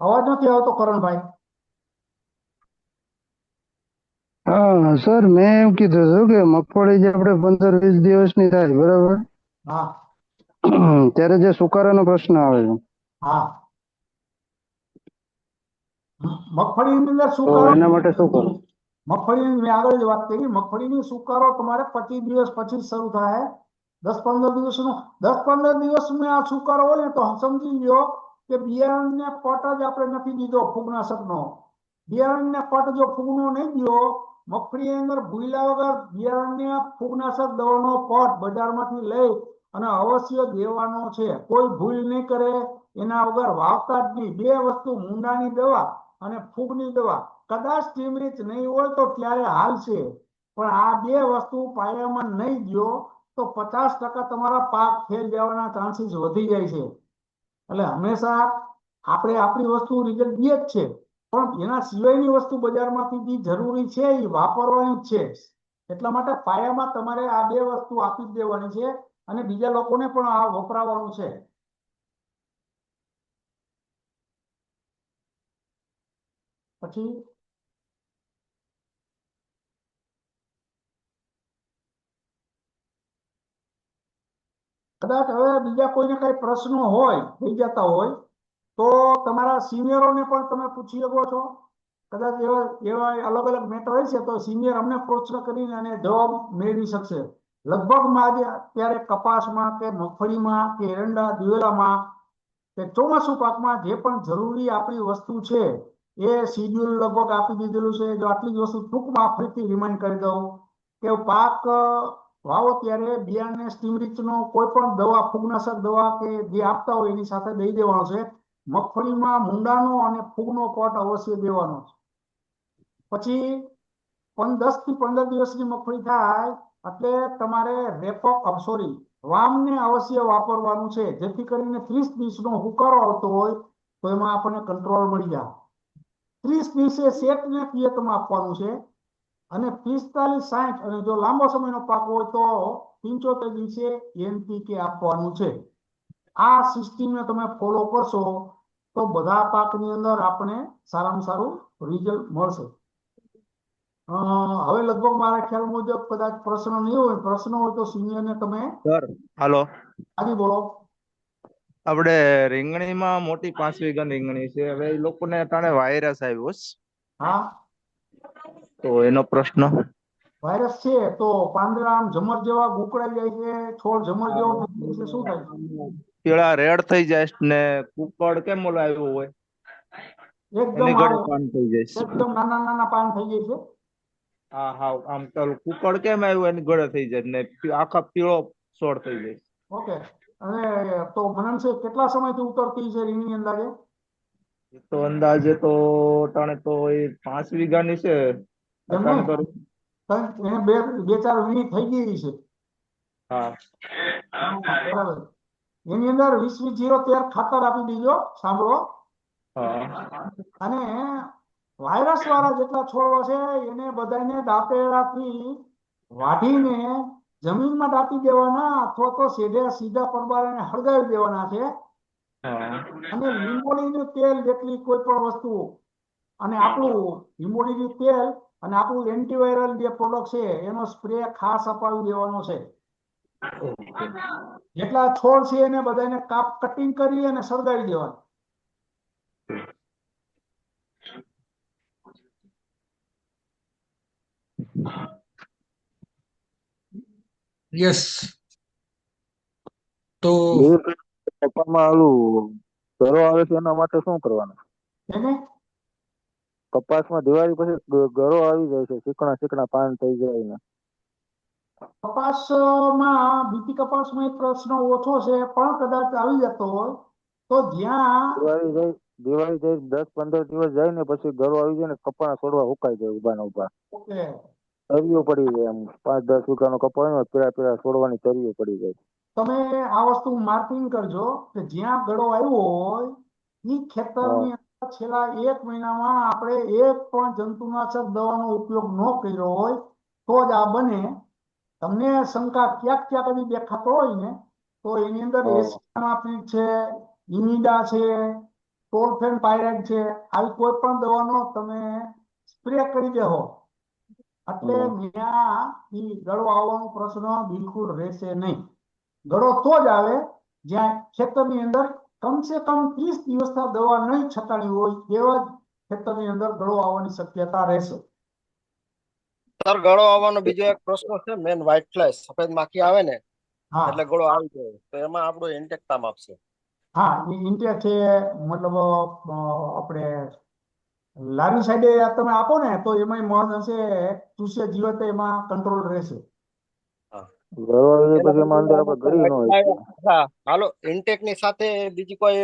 અવાજ નથી આવતો કરણભાઈ. હા સર, મેં એમ કીધું હતું કે મગફળી જે આપણે 15-20 દિવસની થાય બરાબર, હા ત્યારે જે સુકારાનો પ્રશ્ન આવે છે, હા, મગફળીની અંદર તો સુકારો, એના માટે શું કરવું? મગફળીની મેં આગળ જ વાત કરી, મગફળીની સુકારો તમારે 25 દિવસ પછી શરૂ થાય. 10-15 દિવસનો, 10-15 દિવસમાં આ સુકારો હોય ને તો સમજી લો કે બિયારણને પટ જ આપણે નથી દીધો ફૂગનાશકનો. બિયારણને પટ જો ફૂગનો નહીં દો, મગફળીની અંદર ભૂલા વગર બિયારણને ફૂગનાશક દવાનો પટ બજારમાંથી લઈ અને અવશ્ય દેવાનો છે. કોઈ ભૂલ નહીં કરે એના વગર વાવતા જ નહીં. 2 વસ્તુ, મુંડાની દવા અને ફૂગની દવા. કદાચ સ્ટીમરીચ નહીં હોય તો ત્યારે હાલશે, પણ આ 2 વસ્તુ પાયામાં નહીં દો તો 50% તમારા પાક ફેલ જવાના ચાન્સીસ વધી જાય છે. એટલે હંમેશા આપણે આપણી વસ્તુ રિઝલ્ટ દે જ છે, પણ એના સિવાયની વસ્તુ બજારમાંથી જરૂરી છે એ વાપરવાની જ છે. એટલા માટે પાયામાં તમારે આ 2 વસ્તુ આપી જ દેવાની છે, અને બીજા લોકોને પણ આ વપરાવાનું છે. પછી કદાચ હવે બીજા કોઈને કઈ પ્રશ્નો હોય થઈ જતા હોય તો તમારા સિનિયરોને પણ તમે પૂછી શકો છો. કદાચ એવા એવા અલગ અલગ મેટર હોય છે તો સિનિયર અમને પ્રશ્ન કરીને અને જવાબ મેળવી શકશે. લગભગ અત્યારે કપાસમાં કે મગફળીમાં કે એરંડા દિવેલામાં કે ચોમાસું પાકમાં જે પણ જરૂરી આપણી વસ્તુ છે એ શિડ્યુલ લગભગ આપી દીધેલું છે. જો આટલી જ વસ્તુ ટૂંકમાં ફરીથી રિમાઇન્ડ કરી દઉં કે પાક વાવો ત્યારે બિયારણને સ્ટીમરીચનો કોઈ પણ દવા ફૂગનાશક દવા કે જે આપતા હોય એની સાથે દઈ દેવાનો છે. મગફળીમાં મૂંડાનો અને ફૂગનો પટ અવશ્ય દેવાનો છે. પછી 10 થી 15 દિવસની મગફળી થાય એટલે તમારે વામને અવશ્ય વાપરવાનું છે, જેથી કરીને 30 દિવસનો હુકારો આવતો હોય તો એમાં આપણને કંટ્રોલ મળી જાય. 30 દિવસે સેટને પિયતમાં આપવાનું છે અને 45-60 અને જો લાંબો સમયનો પાક હોય તો 75 દિવસે NPK આપવાનું છે. આ સિસ્ટમને તમે ફોલો કરશો તો બધા પાકની અંદર આપણે સારામાં સારું રિઝલ્ટ મળશે. હવે લગભગ મારા ખ્યાલ મુજબ કદાચ પ્રશ્ન નહીં હોય. પ્રશ્ન હોય તો સિનિયરને તમે સર હાલો, આજી બોલો. આપણે રીંગણીમાં મોટી 5 વીઘાની રીંગણી છે, હવે એ લોકોને અટાણે વાયરસ આવ્યો છે, હા, તો એનો પ્રશ્ન. વાયરસ છે તો પાંદડા આમ ઝમર જેવા ગુકળાઈ જાય છે, છોડ ઝમર જેવો થઈ જાય છે, શું થાય છે? પીળા રેડ થઈ જાય છે ને કુકડ કેમ ઓલો આવ્યો હોય એકદમ એની ઘડે પાન થઈ જાય છે. એકદમ નાના નાના પાન થઈ જાય છે. હા હા, આમ તો કુકડ કેમ આવ્યું એની ઘડે થઈ જાય ને આખા પીળો છોડ થઈ જાય. ઓકે. અને તો મનન છે કેટલા સમયથી ઉતરતી છે રીંગણી અંદાજે? તો અંદાજે તો અટાણે તો એ 5 વીઘાની છે. એમ અટાણે તો એને બે ચાર વીણી થઈ ગઈ છે. હા બરાબર. એની અંદર 20-20-13 ખાતર આપી દીજો. સાંભળો. હા અને વાયરસ વાળા જેટલા છોડવા છે એને બધાને દાંતેડાથી વાઢીને જમીનમાં દાટી દેવાના અથવા તો સીધા પરબારીને હળગાવી દેવાના છે. અને લીંબોળીનું તેલ જેટલી કોઈ પણ વસ્તુ અને આપણું લીંબોળીનું તેલ અને આપણું એન્ટીવાયરલ જે પ્રોડક્ટ છે એનો સ્પ્રે ખાસ અપાવી દેવાનો છે. જેટલા છોડ છે એને બધાને કટિંગ કરી અને સળગાવી દેવાના. યસ. તો કપામાં ઓલું ઘરો આવે છે એના માટે શું કરવાનું? એને કપાસમાં દિવાળી પછી ઘરો આવી જાય છે, ચીકણા ચીકણા પાન થઈ જાય ને. કપાસમાં બીટી કપાસમાં એક પ્રશ્ન ઓછો છે, પણ કદાચ આવી જતો હોય તો જ્યાં દિવાળી જાય 10-15 દિવસ જાય ને પછી ઘરો આવી જાય ને કપાના છોડવા હુકાઈ જાય ઉભા ને ઉભા. ઓકે તરીઓ પડી જાય, આમ 5-10 વીઘાનો કપા હોય પીળા પીળા છોડવાની તરીઓ પડી જાય. તમે આ વસ્તુ માર્કિંગ કરજો કે જ્યાં ગળો આવ્યો હોય એ ખેતરની અંદર છેલ્લા 1 મહિનામાં આપણે એક પણ જંતુનાશક દવાનો ઉપયોગ ન કર્યો હોય તો જ આ બને. તમને શંકા ક્યાંક ક્યાંક હજી દેખાતો હોય ને તો એની અંદર એસ્ટામાપ્રિડ છે, ઇમિડા છે, ટોલફેન પાયરાઇડ છે, આવી કોઈ પણ દવાનો તમે સ્પ્રે કરી દેહો એટલે ત્યાં ગળો આવવાનો પ્રશ્ન બિલકુલ રહેશે નહીં. ગળો તો જ આવે જ્યાં ખેતરની અંદર કમસે કમ 30 દિવસના દવા નહીં છટાણી હોય એવા જ ખેતરની અંદર ગળો આવવાની શક્યતા રહેશે. સર ગળો આવવાનો બીજો એક પ્રશ્ન છે, મેન વ્હાઇટ ફ્લાય સફેદ માખી આવે ને હા એટલે ગળો આવી જાય તો એમાં આપણું ઇન્ટેક કામ આપશે. હા, એ ઇન્ટેક છે, મતલબ આપણે લારી સાઈડે તમે આપો ને તો એમાં મન હશે ચૂસે જીવત એમાં કંટ્રોલ રહેશે. હાલો, ઇન્ટેક ની સાથે બીજી કોઈ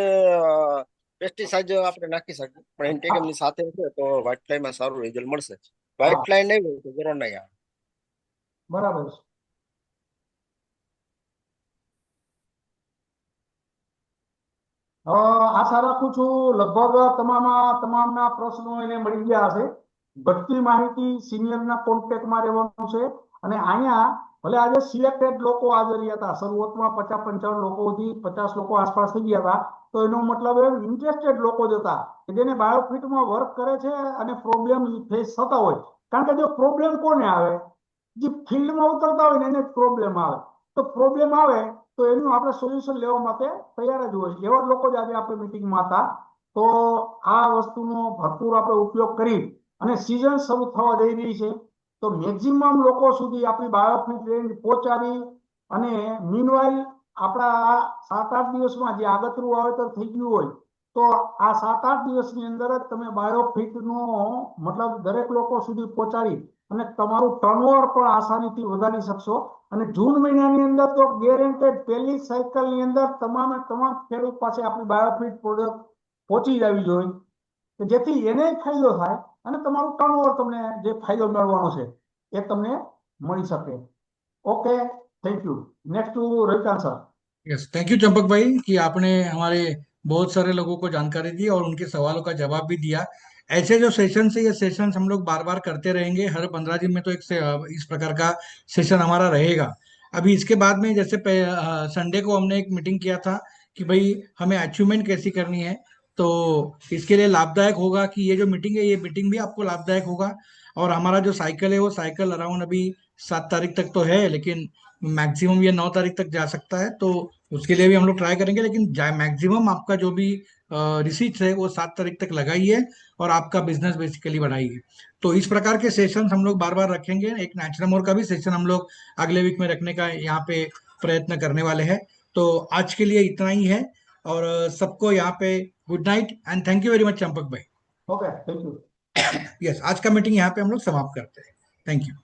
પેસ્ટિસાઇડ આપણે નાખી શકીએ, પણ ઇન્ટેક એમની સાથે છે તો વ્હાઇટ ફ્લાય માં સારું રિઝલ્ટ મળશે. વ્હાઇટ ફ્લાય નહીં હોય તો ગળો નહીં આવે. બરાબર છે. આશા રાખું છું લગભગ તમામના પ્રશ્નો એને મળી ગયા હશે. ઘટતી માહિતી સિનિયરના કોન્ટેક્ટમાં રહેવાનું છે અને અહીંયા ભલે આજે સિલેક્ટેડ લોકો હાજર રહ્યા હતા, શરૂઆતમાં 50-55 લોકો સુધી 50 લોકો આસપાસ થઈ ગયા હતા, તો એનો મતલબ એમ ઇન્ટરેસ્ટેડ લોકો જ હતા કે જેને બાયોફિટમાં વર્ક કરે છે અને પ્રોબ્લેમ ફેસ થતા હોય. કારણ કે જો પ્રોબ્લેમ કોને આવે, જે ફિલ્ડમાં ઉતરતા હોય ને એને પ્રોબ્લેમ આવે. તો પ્રોબ્લેમ આવે તો એનું આપણે સોલ્યુશન લેવા માટે તૈયાર જ હોય. એવા લોકો જ આજે આપણે મિટિંગમાં હતા. તો આ વસ્તુનો ભરપૂર આપણે ઉપયોગ કરી અને સિઝન શરૂ થવા જઈ રહી છે, તો મેક્સિમમ લોકો સુધી આપણી બાયોફિટ રેન્જ પહોંચાડી અને મીનવાઇલ આપણા 7-8 દિવસમાં જે આગતરું વાવેતર થઈ ગયું હોય, તો આ 7-8 દિવસની અંદર જ તમે બાયોફિટનો મતલબ દરેક લોકો સુધી પહોંચાડી અને તમારું ટર્નઓવર પણ આસાનીથી વધારી શકશો. અને જૂન મહિનાની અંદર તો ગેરંટેડ પહેલી સાયકલની અંદર તમામે તમામ ખેડૂત પાસે આપણી બાયોફિટ પ્રોડક્ટ પહોંચી જવી જોઈએ કે જેથી એને ફાયદો થાય અને તમારું ટર્નઓવર તમને જે ફાયદો મેળવવાનો છે એ તમને મળી શકે. Okay, thank you. Next to Ravikant sir. Yes, thank you Champak bhai कि आपने हमारे बहुत सारे लोगों को जानकारी दी और उनके सवालों का जवाब भी दिया। ऐसे जो सेशन है ये सेशंस हम लोग बार बार करते रहेंगे। हर 15 दिन में तो इस प्रकार का सेशन हमारा रहेगा। अभी इसके बाद में जैसे संडे को हमने एक मीटिंग किया था कि भाई हमें अचीवमेंट कैसी करनी है, तो इसके लिए लाभदायक होगा कि ये जो मीटिंग है ये मीटिंग भी आपको लाभदायक होगा। और हमारा जो साइकिल है वो साइकिल अराउंड अभी 7 तारीख तक तो है, लेकिन मैक्सिमम ये 9 तारीख तक जा सकता है, तो उसके लिए भी हम लोग ट्राई करेंगे। लेकिन मैक्सिमम आपका जो भी रिसीट्स है वो 7 तारीख तक लगाइए और आपका बिजनेस बेसिकली बढ़ाइए। तो इस प्रकार के सेशन हम लोग बार बार रखेंगे। एक नेचुरमोर का भी सेशन हम लोग अगले वीक में रखने का यहाँ पे प्रयत्न करने वाले हैं। तो आज के लिए इतना ही है और सबको यहाँ पे good night and thank you very much Champak bhai. Okay, thank you. Yes, आज का मीटिंग यहाँ पे हम लोग समाप्त करते हैं। Thank you.